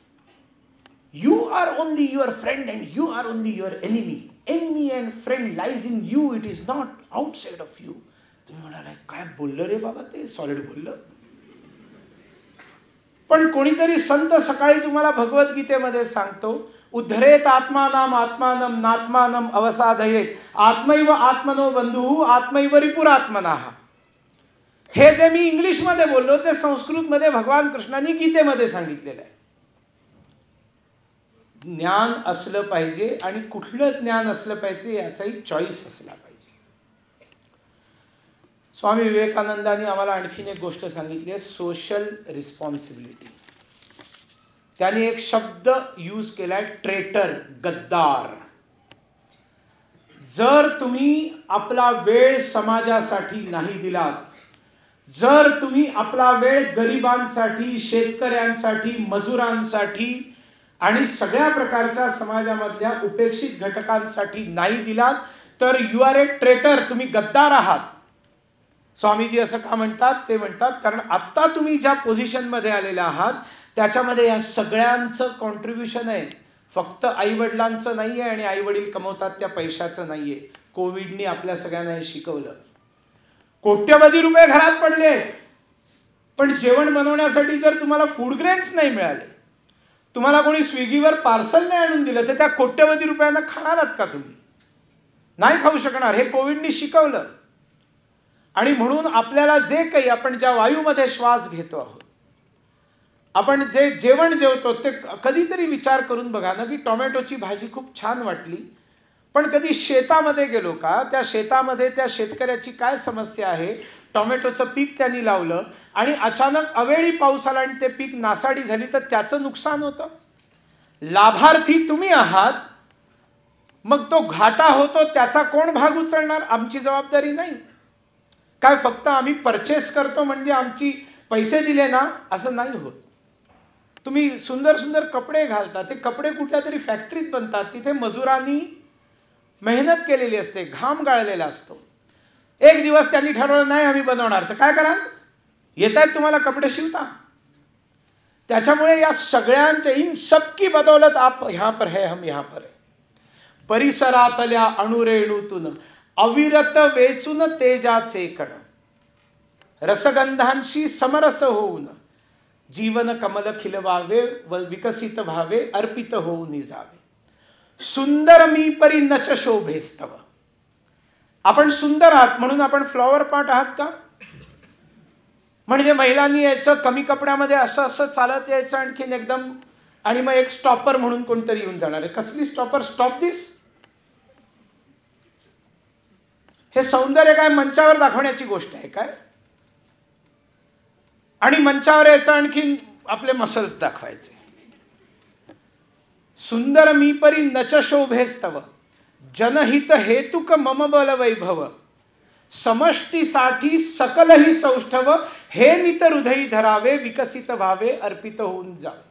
You are only your friend and you are only your enemy. Enemy and friend lies in you. It is not outside of you. तुम्ही म्हणाला काय बोललं रे बाबा, ते solid बोललं. पण कोणीतरी संत सकाळी तुम्हाला भगवद्गीतेमध्ये सांगतो, उद्धरेत आत्मानाम आत्मानम नात्मानम अवसादयेत आत्मैव आत्मनो बंधू आत्मैव रिपुरात्मनाः. हे जे मी इंग्लिशमध्ये बोललो ते संस्कृतमध्ये भगवान कृष्णाने गीतेमध्ये सांगितलेलं आहे. ज्ञान असलं पाहिजे आणि कुठलं ज्ञान असलं पाहिजे याचाही चॉईस असला पाहिजे. स्वामी विवेकानंदांनी आम्हाला आणखीन एक गोष्ट सांगितली आहे, सोशल रिस्पॉन्सिबिलिटी. त्यांनी एक शब्द यूज केलाय, ट्रेटर, गद्दार. जर तुम्ही आपला वेळ समाजासाठी नाही दिलात, जर तुम्ही आपला वेळ गरिबांसाठी, शेतकऱ्यांसाठी, मजुरांसाठी आणि सगळ्या प्रकारच्या समाजामधल्या उपेक्षित घटकांसाठी नाही दिलात, तर यू आर ए ट्रेटर, तुम्ही गद्दार आहात. स्वामीजी असं का म्हणतात? ते म्हणतात कारण आत्ता तुम्ही ज्या पोझिशनमध्ये आलेले आहात त्याच्यामध्ये या सगळ्यांचं कॉन्ट्रीब्युशन आहे. फक्त आईवडिलांचं नाही आहे आणि आईवडील कमवतात त्या पैशाचं नाही आहे. कोविडनी आपल्या सगळ्यांना हे शिकवलं. कोट्यवधी रुपये घरात पडले, पण जेवण बनवण्यासाठी जर तुम्हाला फूड ग्रेन्स नाही मिळाले, तुम्हाला कोणी स्विगीवर पार्सल नाही आणून दिलं, तर त्या कोट्यवधी रुपयांना खाणार आहात का तुम्ही? नाही खाऊ शकणार. हे कोविडनी शिकवलं. आणि म्हणून आपल्याला जे काही आपण ज्या वायूमध्ये श्वास घेतो आहोत, आपण जे जेवण जेवतो ते कधीतरी विचार करून बघा ना की टोमॅटोची भाजी खूप छान वाटली, पण कधी शेतामध्ये गेलो का? त्या शेतामध्ये त्या शेतकऱ्याची काय समस्या आहे? टोमॅटोचं पीक त्यांनी लावलं आणि अचानक अवेळी पाऊस आला आणि ते पीक नासाडी झाली, तर त्याचं नुकसान होतं. लाभार्थी तुम्ही आहात, मग तो घाटा होतो त्याचा कोण भाग उचलणार? आमची जबाबदारी नाही. काय फक्त आम्ही परचेस करतो म्हणजे आमची पैसे दिले ना असं नाही होत. तुम्ही सुंदर सुंदर कपडे घालता, ते कपडे कुठल्या तरी फॅक्टरीत बनतात, तिथे मजुरांनी मेहनत केलेली असते, घाम गाळलेला असतो. एक दिवस त्यांनी ठरवलं नाही आम्ही बनवणार, तर काय कराल? येत आहेत तुम्हाला कपडे शिवता. त्याच्यामुळे या सगळ्यांच्या इन सबकी बदौलत आप यहाँ पर है, हम यहाँ पर है. परिसरातल्या अणुरेणूतून अविरत वेचून तेजाचे कण, रसगंधांशी समरस होऊन जीवन कमल खिलवावे, विकसित व्हावे, अर्पित होऊन जावे. सुंदर मी परी नच शोभेस्तव. आपण सुंदर आहात म्हणून आपण फ्लॉवर पॉट आहात का? म्हणजे महिलांनी यायचं कमी कपड्यामध्ये असं असं चालत यायचं आणखीन एकदम, आणि मग एक स्टॉपर म्हणून कोणतरी येऊन जाणार आहे. कसली स्टॉपर? स्टॉप दिस. हे सौंदर्य काय मंचावर दाखवण्याची गोष्ट आहे काय? आणि मंचावर यायचं आणखीन आपले मसल्स दाखवायचे. सुंदर मी परी नच शोभेस्तव, जनहित हेतुक मम बल वैभव, समष्टीसाठी सकलही सौष्ठव, हे नित हृदयी धरावे, विकसित व्हावे, अर्पित होऊन जावे.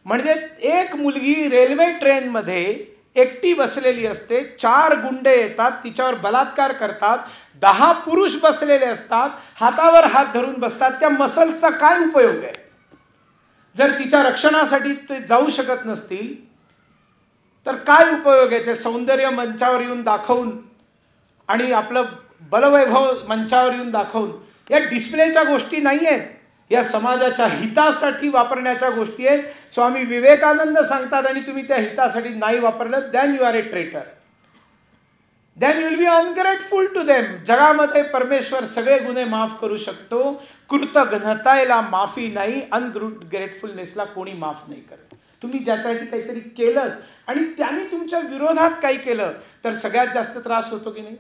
म्हणजे एक मुलगी रेल्वे ट्रेनमध्ये एकटी बसलेली असते, 4 गुंडे येतात, तिच्यावर बलात्कार करतात, 10 पुरुष बसलेले असतात, हातावर हात धरून बसतात. त्या मसल्सचा काय उपयोग आहे? जर तिच्या रक्षणासाठी ते जाऊ शकत नसतील तर काय उपयोग आहे? ते सौंदर्य मंचावर येऊन दाखवून आणि आपलं बलवैभव मंचावर येऊन दाखवून या डिस्प्लेच्या गोष्टी नाही आहेत, या समाजाच्या हितासाठी वापरण्याच्या गोष्टी आहेत. स्वामी विवेकानंद सांगतात आणि तुम्ही त्या हितासाठी नाही वापरलं, then you are a traitor, then you will be ungrateful to them. जगामध्ये परमेश्वर सगळे गुन्हे माफ करू शकतो, कृतघ्नतेला माफी नाही, अनग्रेटफुलनेसला कोणी माफ नाही करत. तुम्ही ज्याच्यासाठी काहीतरी केलं आणि त्यांनी तुमच्या विरोधात काही केलं तर सगळ्यात जास्त त्रास होतो की नाही?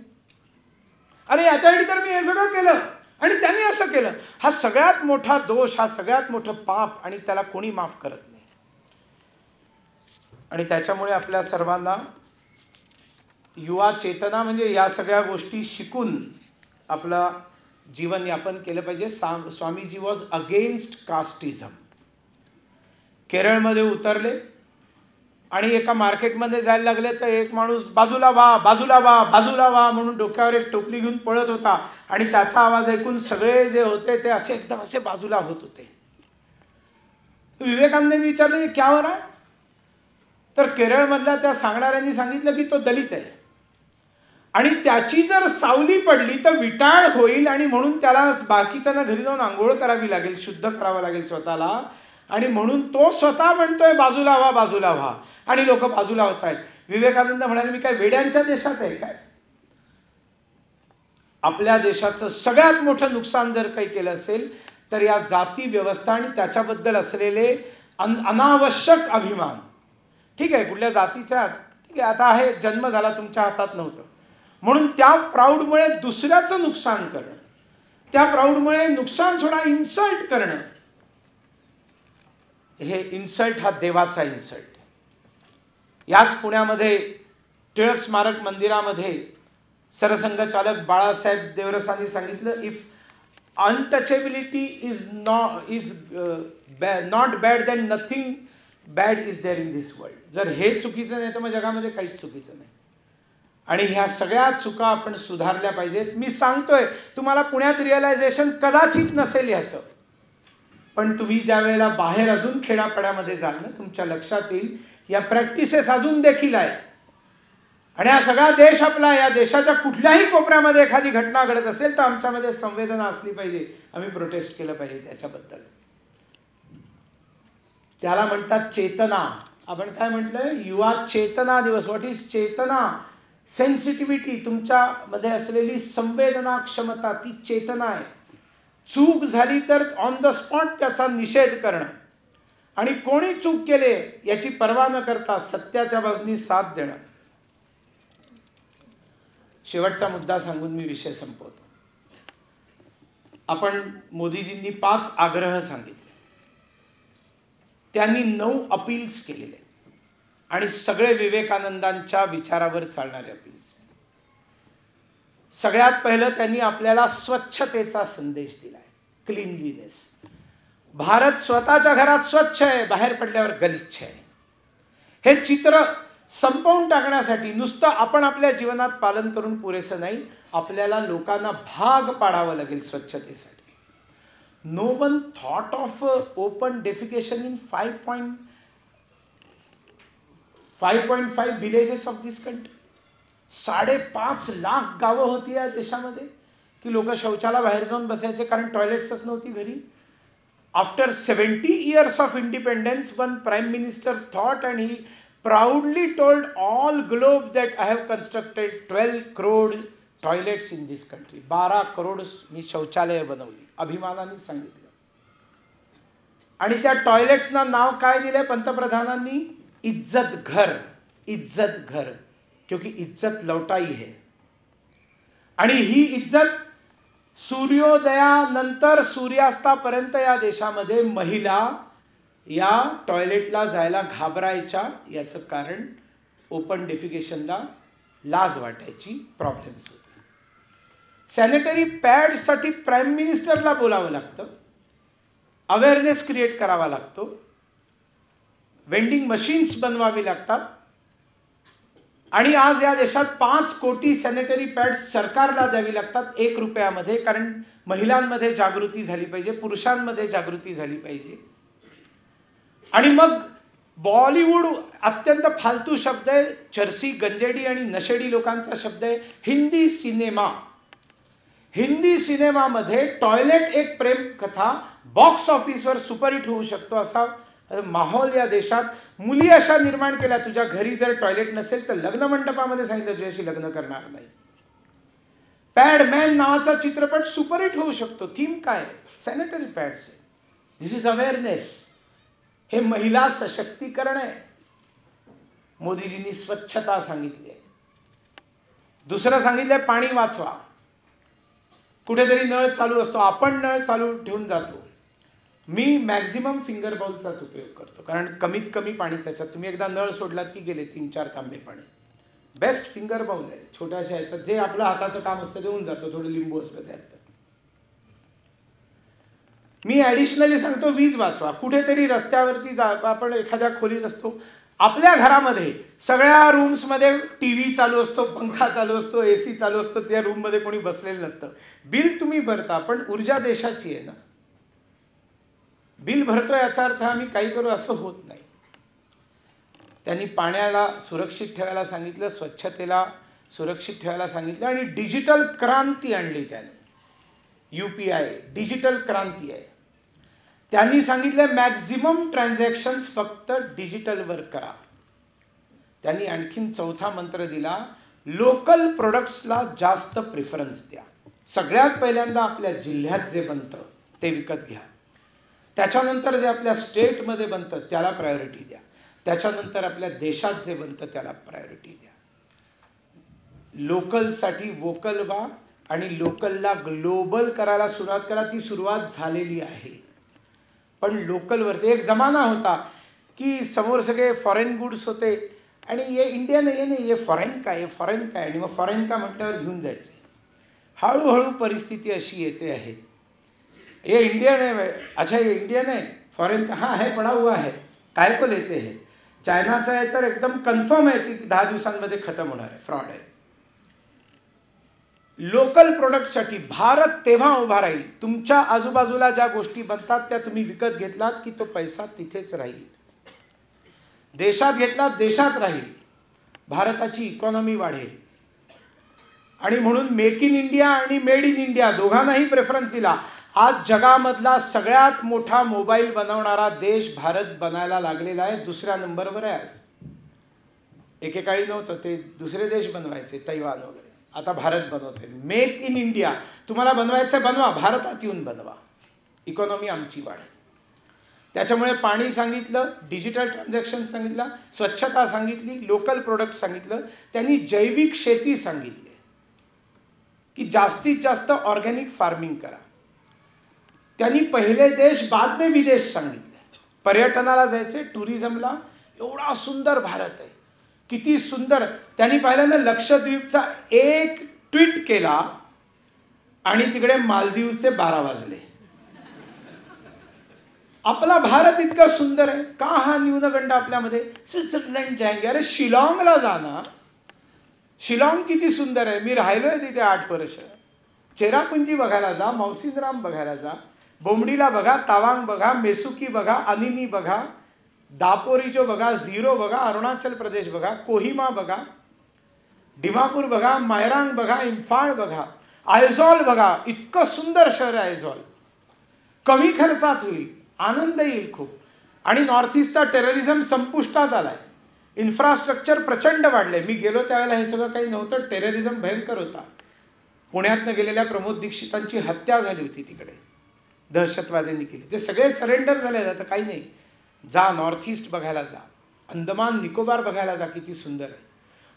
अरे याच्यासाठी तर मी हे सगळं केलं आणि त्यांनी असं केलं. हा सगळ्यात मोठा दोष, हा सगळ्यात मोठं पाप, आणि त्याला कोणी माफ करत नाही. आणि त्याच्यामुळे आपल्या सर्वांना युवा चेतना म्हणजे या सगळ्या गोष्टी शिकून आपलं जीवन यापन केलं पाहिजे. Swamiji was against casteism. केरळमध्ये उतरले आणि एका मार्केटमध्ये जायला लागले तर एक माणूस बाजूला व्हा, बाजूला व्हा, बाजूला व्हा म्हणून डोक्यावर एक टोपली घेऊन पळत होता आणि त्याचा आवाज ऐकून सगळे जे होते ते असे एकदम असे बाजूला होत होते. विवेकानंदांनी विचारलं क्या हो रहा है? तर केरळमधल्या त्या सांगणाऱ्यांनी सांगितलं की तो दलित आहे आणि त्याची जर सावली पडली तर विटाळ होईल आणि म्हणून त्याला बाकीच्यांना घरी जाऊन आंघोळ करावी लागेल, शुद्ध करावं लागेल स्वतःला, आणि म्हणून तो स्वतः म्हणतोय बाजूला व्हा, बाजूला व्हा, आणि लोक बाजूला होत आहेत. विवेकानंद म्हणाले मी काय वेड्यांच्या देशात आहे काय? आपल्या देशाचं सगळ्यात मोठं नुकसान जर काही केलं असेल तर या जाती व्यवस्था आणि त्याच्याबद्दल असलेले अनावश्यक अभिमान. ठीक आहे, कुठल्या जातीचा ठीक आहे, आता आहे, जन्म झाला, तुमच्या हातात नव्हतं, म्हणून त्या प्राऊडमुळे दुसऱ्याचं नुकसान करणं, त्या प्राऊडमुळे नुकसान सोडा इन्सल्ट करणं, हे इन्सल्ट हा देवाचा इन्सल्ट. याच पुण्यामध्ये टिळक स्मारक मंदिरामध्ये सरसंघचालक बाळासाहेब देवरसांनी सांगितलं, if untouchability is not bad then nothing bad is there in this world. जर हे चुकीचं नाही तर मग जगामध्ये काहीच चुकीचं नाही. आणि ह्या सगळ्या चुका आपण सुधारल्या पाहिजेत. मी सांगतोय तुम्हाला पुण्यात रिअलायझेशन कदाचित नसेल ह्याचं, पण तुम्ही ज्या वेळेला बाहेर अजून खेड्यापाड्यामध्ये जाल ना, तुमच्या लक्षात येईल या प्रॅक्टिसेस अजून देखील आहे. आणि हा सगळा देश आपला, या देशाच्या कुठल्याही कोपऱ्यामध्ये एखादी घटना घडत असेल तर आमच्यामध्ये संवेदना असली पाहिजे, आम्ही प्रोटेस्ट केलं पाहिजे त्याच्याबद्दल. त्याला म्हणतात चेतना. आपण काय म्हटलंय, युवा चेतना दिवस. What is Chetna? सेन्सिटिव्हिटी, तुमच्यामध्ये असलेली संवेदना क्षमता, ती चेतना आहे. चूक झाली तर ऑन द स्पॉट त्याचा निषेध करणं, आणि कोणी चूक केले याची पर्वा न करता सत्याच्या बाजूनी साथ देणं. शेवटचा मुद्दा सांगून मी विषय संपवतो. आपण मोदीजींनी 5 आग्रह सांगितले, त्यांनी 9 अपील्स केलेले आणि सगळे विवेकानंदांच्या विचारावर चालणारे अपील्स. सगळ्यात पहिलं त्यांनी आपल्याला स्वच्छतेचा संदेश दिलाय, क्लीनलीनेस. भारत स्वतःच्या घरात स्वच्छ आहे, बाहेर पडल्यावर गलिच्छ आहे. हे चित्र संपवून टाकण्यासाठी नुसतं आपण आपल्या जीवनात पालन करून पुरेसं नाही, आपल्याला लोकांना भाग पाडावं लागेल स्वच्छतेसाठी. No one thought of open defecation in 5.5 villages of this country. 5.5 lakh गावं होती या देशामध्ये की लोक शौचाला बाहेर जाऊन बसायचे कारण टॉयलेट्सच नव्हती घरी. After 70 years of independence, one prime minister thought and he proudly told all globe that I have constructed 12 crore toilets in this country. 12 crore मी शौचालय बनवली, अभिमानाने सांगितलं. आणि त्या टॉयलेट्सना नाव काय दिले पंतप्रधानांनी? इज्जत घर. इज्जत घर, क्योंकि इज्जत लौटाई है. आणि ही इज्जत सूर्योदयानंतर सूर्यास्तापर्यंत या देशामध्ये महिला या टॉयलेटला जायला घाबरायच्या. याचं कारण ओपन डेफिकेशनला लाज वाटायची, प्रॉब्लेम्स होते. सॅनिटरी पॅडसाठी प्राईम मिनिस्टरला बोलावं लागतं, अवेअरनेस क्रिएट करावा लागतो, वेंडिंग मशीन्स बनवावी लागतात. आणि आज या देशात 5 कोटी सॅनिटरी पॅड्स सरकारला द्यावी लागतात 1 रुपयामध्ये, कारण महिलांमध्ये जागृती झाली पाहिजे, पुरुषांमध्ये जागृती झाली पाहिजे. आणि मग बॉलिवूड अत्यंत फालतू शब्द आहे, चरसी, गंजेडी आणि नशेडी लोकांचा शब्द आहे. हिंदी सिनेमा. हिंदी सिनेमामध्ये टॉयलेट एक प्रेम कथा बॉक्स ऑफिसवर सुपरहिट होऊ शकतो असा माहोल या देशात. मुली अशा निर्माण केल्या, तुझ्या घरी जर टॉयलेट नसेल तर लग्न मंडपामध्ये सांगितलं तुझ्याशी लग्न करणार नाही. पॅडमॅन नावाचा चित्रपट सुपरहिट होऊ शकतो. थीम काय? सॅनिटरी पॅड्स आहे. दिस इज अवेअरनेस. हे महिला सशक्तीकरण आहे. मोदीजींनी स्वच्छता सांगितली आहे. दुसरं सांगितलंय पाणी वाचवा. कुठेतरी नळ चालू असतो, आपण नळ चालू ठेवून जातो. मी मॅक्झिमम फिंगर बाउलचाच उपयोग करतो, कारण कमीत कमी पाणी त्याच्यात. तुम्ही एकदा नळ सोडलात की गेले 3-4 तांबे पाणी. बेस्ट फिंगर बाउल आहे. छोट्याशा ह्याच्यात जे आपलं हाताचं काम असतं ते होऊन जातं, थोडं लिंबू असतं त्यात. मी ॲडिशनली सांगतो वीज वाचवा. कुठेतरी रस्त्यावरती आपण एखाद्या खोलीत असतो, आपल्या घरामध्ये सगळ्या रूम्समध्ये टीव्ही चालू असतो, पंखा चालू असतो, AC चालू असतो, त्या रूममध्ये कोणी बसलेलं नसतं. बिल तुम्ही भरता, पण ऊर्जा देशाची आहे ना. बिल भरतो याचा अर्थ आम्ही काही करू असं होत नाही. त्यांनी पाण्याला सुरक्षित ठेवायला सांगितलं, स्वच्छतेला सुरक्षित ठेवायला सांगितलं आणि डिजिटल क्रांती आणली त्याने. UPI डिजिटल क्रांती आहे. त्यांनी सांगितलं मॅक्झिमम ट्रान्झॅक्शन्स फक्त डिजिटलवर करा. त्यांनी आणखीन चौथा मंत्र दिला, लोकल प्रोडक्ट्सला जास्त प्रिफरन्स द्या. सगळ्यात पहिल्यांदा आपल्या जिल्ह्यात जे बनतं ते विकत घ्या. त्याच्यानंतर जे आपल्या स्टेटमध्ये बनतं त्याला प्रायोरिटी द्या. त्याच्यानंतर आपल्या देशात जे बनतं त्याला प्रायोरिटी द्या. लोकलसाठी वोकल व्हा आणि लोकलला ग्लोबल करायला सुरुवात करा. ती सुरुवात झालेली आहे. पण लोकलवरती एक जमाना होता की समोर सगळे फॉरेन गुड्स होते आणि ये इंडियन आहे नाही, ये फॉरेन काय, फॉरेन काय, आणि मग फॉरेन का म्हटल्यावर घेऊन जायचे. हळूहळू परिस्थिती अशी येते आहे, ये इंडियन है, अच्छा ये इंडियन है, फॉरेन का हाँ है, पड़ा हुआ है, काय को लेते हैं. चायनाचा आहे तर एकदम कन्फर्म आहे की 10 दिवसांमध्ये खतम होणार आहे, फ्रॉड आहे. लोकल प्रोडक्टसाठी भारत तेव्हा उभा राहील तुमच्या आजूबाजूला ज्या गोष्टी बनतात त्या तुम्ही विकत घेतलात की तो पैसा तिथेच राहील. देशात घेतलात देशात राहील, भारताची इकॉनॉमी वाढेल. आणि म्हणून मेक इन इंडिया आणि मेड इन इंडिया दोघांनाही प्रेफरन्स दिला. आज जगामधला सगळ्यात मोठा मोबाईल बनवणारा देश भारत बनायला लागलेला आहे. दुसऱ्या नंबरवर आहे आज. एकेकाळी नव्हतं, ते दुसरे देश बनवायचे, तैवान वगैरे. आता भारत बनवतोय. Make in India. तुम्हाला बनवायचं बनवा, भारतात येऊन बनवा, इकॉनॉमी आमची वाढेल. त्याच्यामुळे पाणी सांगितलं, डिजिटल ट्रान्झॅक्शन सांगितलं, स्वच्छता सांगितली, लोकल प्रोडक्ट सांगितलं. त्यांनी जैविक शेती सांगितली की जास्तीत जास्त ऑर्गॅनिक फार्मिंग करा. त्यांनी पहिले देश बाद में विदेश सांगितले. पर्यटनाला जायचे, टुरिझमला. एवढा सुंदर भारत आहे, किती सुंदर. त्यांनी पहिल्यांदा लक्षद्वीपचा एक ट्विट केला आणि तिकडे मालदीवचे 12 वाजले. आपला भारत इतका सुंदर आहे, का हा न्यूनगंड आपल्यामध्ये. स्वित्झर्लंड जाएंगे, अरे शिलाँगला जा ना. शिलाँग किती सुंदर आहे, मी राहिलोय तिथे 8 वर्ष. चेरापुंजी बघायला जा, मौसिनराम बघायला जा, बोमडीला बघा, तावांग बघा, मेसुकी बघा, अनिनी बघा, दापोरिजो बघा, झिरो बघा, अरुणाचल प्रदेश बघा, कोहिमा बघा, डिमापूर बघा, मायरांग बघा, इम्फाळ बघा, आयझॉल बघा. इतकं सुंदर शहर आहे आयझॉल. कमी खर्चात होईल, आनंद येईल खूप. आणि नॉर्थ ईस्टचा टेररिझम संपुष्टात आलाय. इन्फ्रास्ट्रक्चर प्रचंड वाढले. मी गेलो त्यावेळेला हे सगळं काही नव्हतं. टेररिझम भयंकर होता. पुण्यातनं गेलेल्या प्रमोद दीक्षितांची हत्या झाली होती तिकडे, दहशतवाद्यांनी केली. ते सगळे सरेंडर झाले. आता काही नाही. जा नॉर्थ ईस्ट बघायला जा, अंदमान निकोबार बघायला जा, किती सुंदर आहे.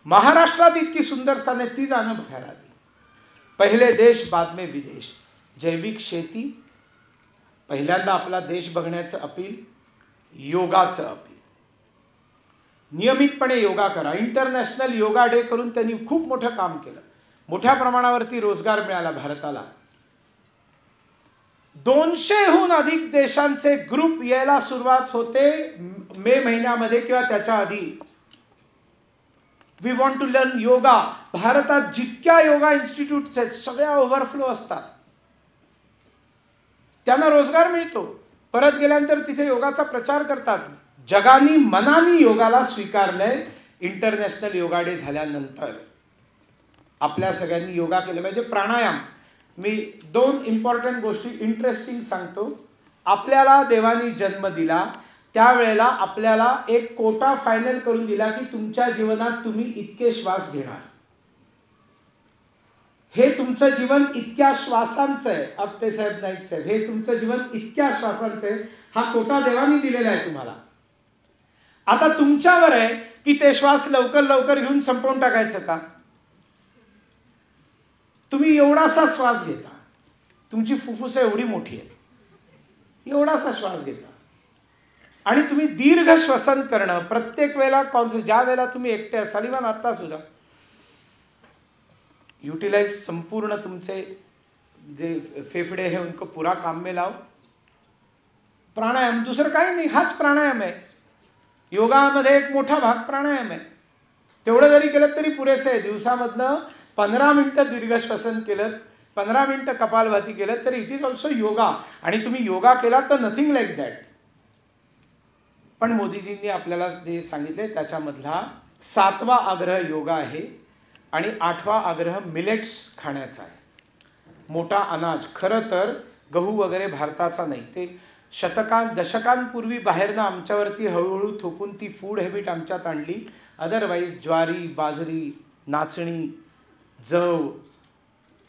महाराष्ट्रात इतकी सुंदर स्थान आहे, ती जाणं बघायला आली. पहिले देश बाद में विदेश. जैविक शेती, पहिल्यांदा आपला देश बघण्याचं अपील, योगाचं अपील. नियमितपणे योगा करा. इंटरनॅशनल योगा डे करून त्यांनी खूप मोठं काम केलं. मोठ्या प्रमाणावरती रोजगार मिळाला भारताला. 200हून अधिक देशांचे ग्रुप यायला सुरुवात होते मे महिन्यामध्ये किंवा त्याच्या आधी. We want to learn yoga. भारतात जितक्या योगा इन्स्टिट्यूट्स आहेत सगळ्या ओव्हरफ्लो असतात. त्यांना रोजगार मिळतो. परत गेल्यानंतर तिथे योगाचा प्रचार करतात. जगानी मनानी योगाला स्वीकारलंय. इंटरनॅशनल योगा डे झाल्यानंतर आपल्या सगळ्यांनी योगा केलं पाहिजे. प्राणायाम. मी 2 इम्पॉर्टंट गोष्टी इंटरेस्टिंग सांगतो. आपल्याला देवानी जन्म दिला त्यावेळेला आपल्याला एक कोटा फायनल करून दिला की तुमच्या जीवनात तुम्ही इतके श्वास घेणार. हे तुमचं जीवन इतक्या श्वासांचं आहे. आपटे साहेब, नाईक साहेब, हे तुमचं जीवन इतक्या श्वासांचं आहे. हा कोटा देवानी दिलेला आहे तुम्हाला. आता तुमच्यावर आहे की ते श्वास लवकर लवकर घेऊन संपवून टाकायचं का. तुम्ही एवढासा श्वास घेता, तुमची फुफ्फुसं एवढी मोठी आहे, एवढासा श्वास घेता आणि तुम्ही दीर्घ श्वसन करणं प्रत्येक वेळेला. ज्या वेळेला तुम्ही एकटे असाल, इव्हन आता सुद्धा यूटिलाइज संपूर्ण तुमचे जे फेफड़े है उनको पूरा काम में लाओ. प्राणायाम, दुसरं काही नाही, हाच प्राणायाम आहे. योगामध्ये एक मोठा भाग प्राणायाम आहे. तेवढं जरी केलं तरी पुरेसे आहे. दिवसामधनं 15 मिनिटं दीर्घ श्वसन केलं 15 मिनिटं कपालभाती केलं तर इट इज ऑल्सो योगा. आणि तुम्ही योगा केला तर नथिंग लाईक दॅट. पण मोदीजींनी आपल्याला जे सांगितले त्याच्यामधला 7वा आग्रह योगा आहे आणि 8वा आग्रह मिलेट्स खाण्याचा आहे. मोठा अनाज. खरं तर गहू वगैरे भारताचा नाही, ते दशकांपूर्वी बाहेरनं आमच्यावरती हळूहळू थोपून ती फूड हॅबिट आमच्यात आणली. अदरवाईज ज्वारी, बाजरी, नाचणी, जव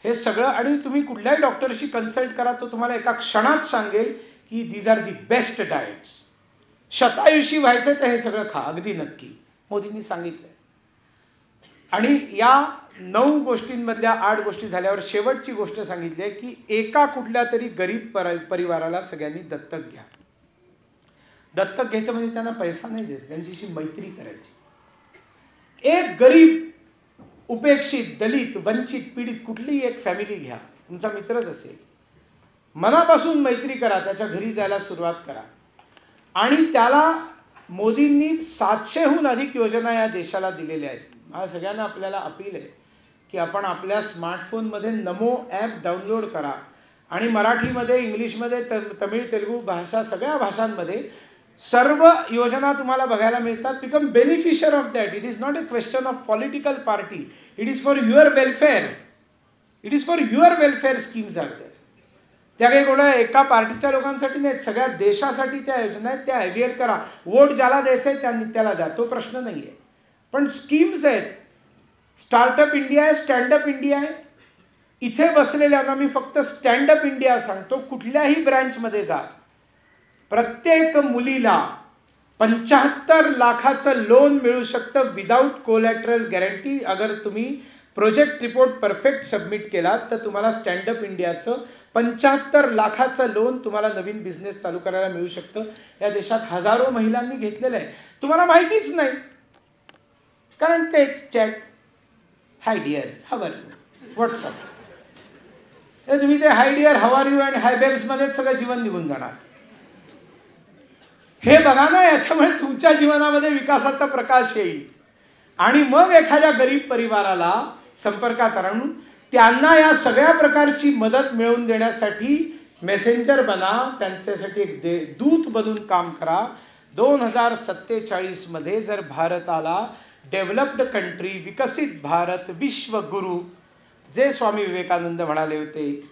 हे सगळं. आणि तुम्ही कुठल्याही डॉक्टरशी कन्सल्ट करा, तो तुम्हाला एका क्षणात सांगेल की these are the best diets. शतायुषी व्हायचं तर हे सगळं खा, अगदी नक्की. मोदींनी सांगितलं. आणि या 9 गोष्टींमधल्या 8 गोष्टी झाल्यावर शेवटची गोष्ट सांगितली आहे की एका कुठल्या तरी गरीब परिवाराला सगळ्यांनी दत्तक घ्या. दत्तक घ्यायचं म्हणजे त्यांना पैसा नाही द्यायचा, त्यांच्याशी मैत्री करायची. एक गरीब, उपेक्षित, दलित, वंचित, पीडित कुठलीही एक फॅमिली घ्या, तुमचा मित्रच असेल, मनापासून मैत्री करा, त्याच्या घरी जायला सुरुवात करा. आणि त्याला मोदींनी 700हून अधिक योजना या देशाला दिलेल्या आहेत. हा सगळ्यांना आपल्याला अपील आहे की आपण आपल्या स्मार्टफोनमध्ये नमो ॲप डाउनलोड करा आणि मराठीमध्ये, इंग्लिशमध्ये, तमिळ, तेलुगू भाषा, सगळ्या भाषांमध्ये सर्व योजना तुम्हाला बघायला मिळतात. Become beneficiary of that. It is not a question of political party. It is for your welfare. It is for your welfare schemes are there. त्या काही कोणा एका पार्टीच्या लोकांसाठी नाहीत, सगळ्या देशासाठी त्या योजना आहेत. त्या अवेल करा. वोट ज्याला द्यायचं आहे त्यांनी त्याला द्या, तो प्रश्न नाही आहे. पण स्कीम्स आहेत. स्टार्टअप इंडिया आहे, स्टँडअप इंडिया आहे. इथे बसलेल्यांना मी फक्त स्टँडअप इंडिया सांगतो. कुठल्याही ब्रँचमध्ये जा, प्रत्येक मुलीला 75 लाखाचं लोन मिळू शकतं विदाऊट कोलॅटरल गॅरंटी. अगर तुम्ही प्रोजेक्ट रिपोर्ट परफेक्ट सबमिट केलात तर तुम्हाला स्टँडअप इंडियाचं 75 लाखाचं लोन तुम्हाला नवीन बिझनेस चालू करायला मिळू शकतं. या देशात हजारो महिलांनी घेतलेलं आहे, तुम्हाला माहितीच नाही. कारण तेच chat, hi dear, how are you, WhatsApp, हे तुम्ही ते hi dear, how are you आणि हाय बेब्समध्येच सगळं जीवन निघून जाणार. हे बघा ना, याच्यामुळे तुमच्या जीवनामध्ये विकासाचा प्रकाश येईल. आणि मग एखाद्या गरीब परिवाराला संपर्कात आणून त्यांना या सगळ्या प्रकारची मदत मिळवून देण्यासाठी मेसेंजर बना, त्यांच्यासाठी एक दूत बनून काम करा. 2047 मध्ये जर भारताला डेव्हलप्ड कंट्री, विकसित भारत, विश्वगुरु जे स्वामी विवेकानंद म्हणाले होते,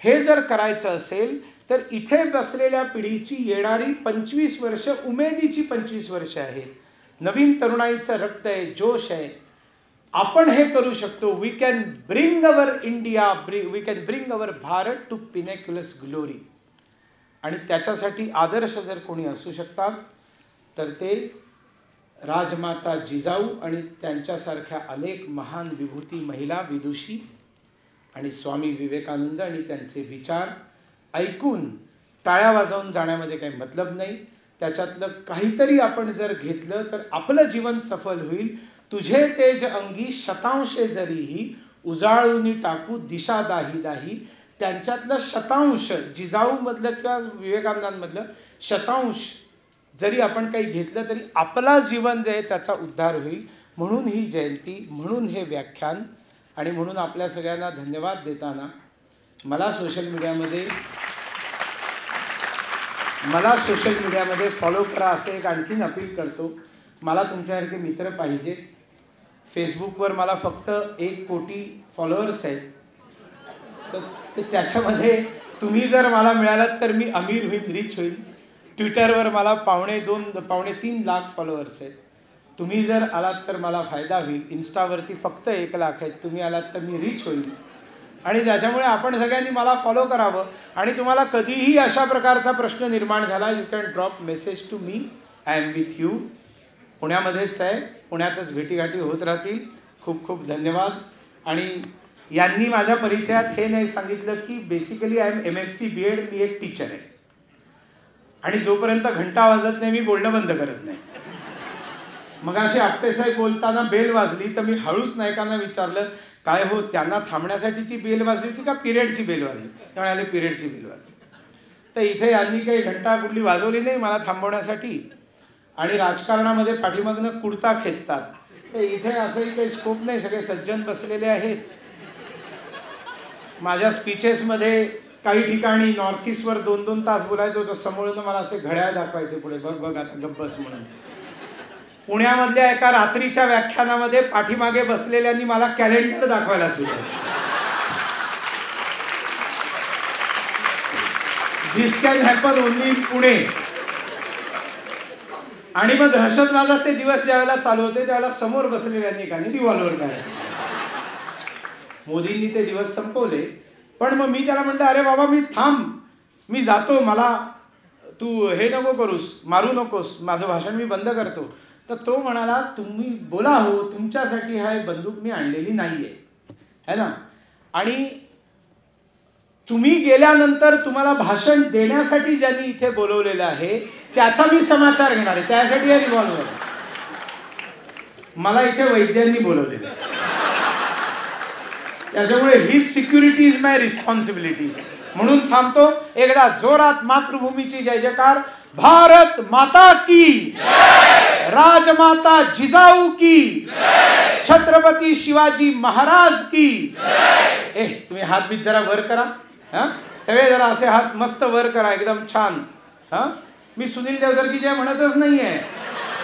हे जर करायचं असेल तर इथे बसलेल्या पिढीची येणारी 25 वर्ष उमेदीची 25 वर्ष आहेत. नवीन तरुणाईचं रक्त आहे, जोश आहे. आपण हे करू शकतो. We can bring our India, we can bring our Bharat to pinnacles glory. आणि त्याच्यासाठी आदर्श जर कोणी असू शकतात तर ते राजमाता जिजाऊ आणि त्यांच्यासारख्या अनेक महान विभूती महिला, विदुषी आणि स्वामी विवेकानंद आणि त्यांचे विचार ऐकून टाळ्या वाजवून जाण्यामध्ये काही मतलब नाही. त्याच्यातलं काहीतरी आपण जर घेतलं तर आपलं जीवन सफल होईल. तुझे तेज अंगी शतांशे जरीही उजाळून टाकू दिशा दाही दाही. त्यांच्यातलं शतांश, जिजाऊमधलं किंवा विवेकानंदांमधलं शतांश जरी आपण काही घेतलं तरी आपला जीवन जे आहे त्याचा उद्धार होईल. म्हणून ही जयंती, म्हणून हे व्याख्यान आणि म्हणून आपल्या सगळ्यांना धन्यवाद देताना मला सोशल मीडियामध्ये फॉलो करा असं एक आणखीन अपील करतो. मला तुमच्यासारखे मित्र पाहिजे. फेसबुकवर मला फक्त 1 कोटी फॉलोअर्स आहेत, तर त्याच्यामध्ये तुम्ही जर मला मिळालात तर मी अमीर होईन, रिच होईन. ट्विटरवर मला 2.5-3 लाख फॉलोअर्स आहेत. तुम्ही जर आलात तर मला फायदा होईल. इन्स्टावरती फक्त 1 लाख आहेत. तुम्ही आलात तर मी रिच होईल. आणि त्याच्यामुळे आपण सगळ्यांनी मला फॉलो करावं. आणि तुम्हाला कधीही अशा प्रकारचा प्रश्न निर्माण झाला, you can drop message to me. I am with you. पुण्यामध्येच आहे, पुण्यातच भेटीगाठी होत राहतील. खूप खूप धन्यवाद. आणि यांनी माझ्या परिचयात हे नाही सांगितलं की basically I am MSc BEd, मी एक टीचर आहे. आणि जोपर्यंत घंटा वाजत नाही मी बोलणं बंद करत नाही. मग अशी आपटेसाहेब बोलताना बेल वाजली तर मी हळूच नायकांना विचारलं, काय हो, त्यांना थांबण्यासाठी ती बेल वाजली होती का पिरियडची बेल वाजली? ते म्हणाले पिरियडची बेल वाजली. तर इथे यांनी काही घंटा कुठली वाजवली नाही मला थांबवण्यासाठी. आणि राजकारणामध्ये पाठीमागनं कुडता खेचतात, तर इथे असंही काही स्कोप नाही. सगळे सज्जन बसलेले आहेत. माझ्या स्पीचेसमध्ये काही ठिकाणी नॉर्थ ईस्टवर 2-2 तास बोलायचं होतं. समोरून मला असे घड्याळ दाखवायचे पुढे, बघ आता गप्पस म्हणून. पुण्यामधल्या एका रात्रीच्या व्याख्यानामध्ये पाठीमागे बसलेल्यांनी मला कॅलेंडर दाखवायला सुचवलं. This can happen only in Pune. आणि मग दहशतवादाचे दिवस ज्यावेळेला चालू होते त्यावेळेला समोर बसलेल्यांनी एकाने रिव्हॉल्वर काढला. मोदींनी ते दिवस संपवले. पण मग मी त्याला म्हणतो, अरे बाबा मी थांब, मी जातो, मला तू हे नको करूस, मारू नकोस, माझं भाषण मी बंद करतो. तर तो म्हणाला, तुम्ही बोला हो, तुमच्यासाठी हा बंदूक मी आणलेली नाहीये, है ना, आणि तुम्ही गेल्यानंतर तुम्हाला भाषण देण्यासाठी ज्यांनी इथे बोलवलेलं आहे त्याचा मी समाचार घेणार आहे, त्यासाठी हे रिव्हॉल्वर. मला इथे वैद्यांनी बोलवलेलं आहे, त्याच्यामुळे his security is my responsibility. म्हणून थांबतो. एकदा जोरात मातृभूमीची जय जयकार. भारत माता की, राजमाता जिजाऊ की, छत्रपती शिवाजी महाराज की. तुम्ही हात बीत जरा वर करा. हा, सगळे जरा असे हात मस्त वर करा, एकदम छान. हा, मी सुनील देवधर की जय म्हणतच नाहीये,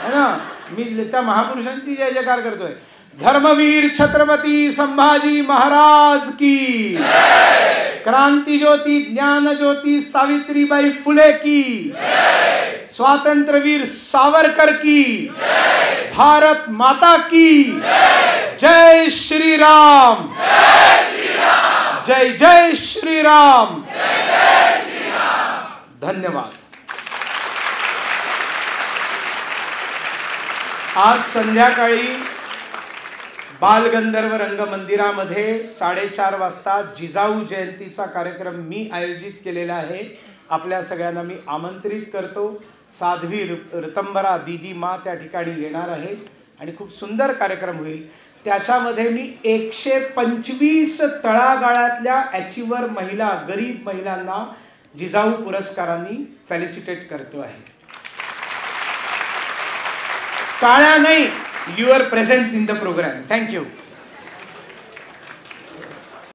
है ना, मी त्या महापुरुषांची जय जयकार करतोय. धर्मवीर छत्रपती संभाजी महाराज की, क्रांती ज्योती ज्ञान ज्योती सावित्रीबाई फुले की, स्वातंत्र्यवीर सावरकर की, भारत माता की. जय श्री राम, जय जय श्री राम. धन्यवाद. आज संध्याकाळी बालगंधर्व रंगमंदिरामध्ये 4:30 वाजता जिजाऊ जयंतीचा कार्यक्रम मी आयोजित केलेला आहे. आपल्या सगळ्यांना मी आमंत्रित करतो. साध्वी ऋतंभरा दीदी मा त्या ठिकाणी येणार आहे आणि खूप सुंदर कार्यक्रम होईल. त्याच्यामध्ये मी 125 तळागाळातल्या अचिव्हर महिला, गरीब महिलांना जिजाऊ पुरस्कारांनी फेलिसिटेट करतो आहे. टाळ्या नाही, your presence in the programme. Thank you.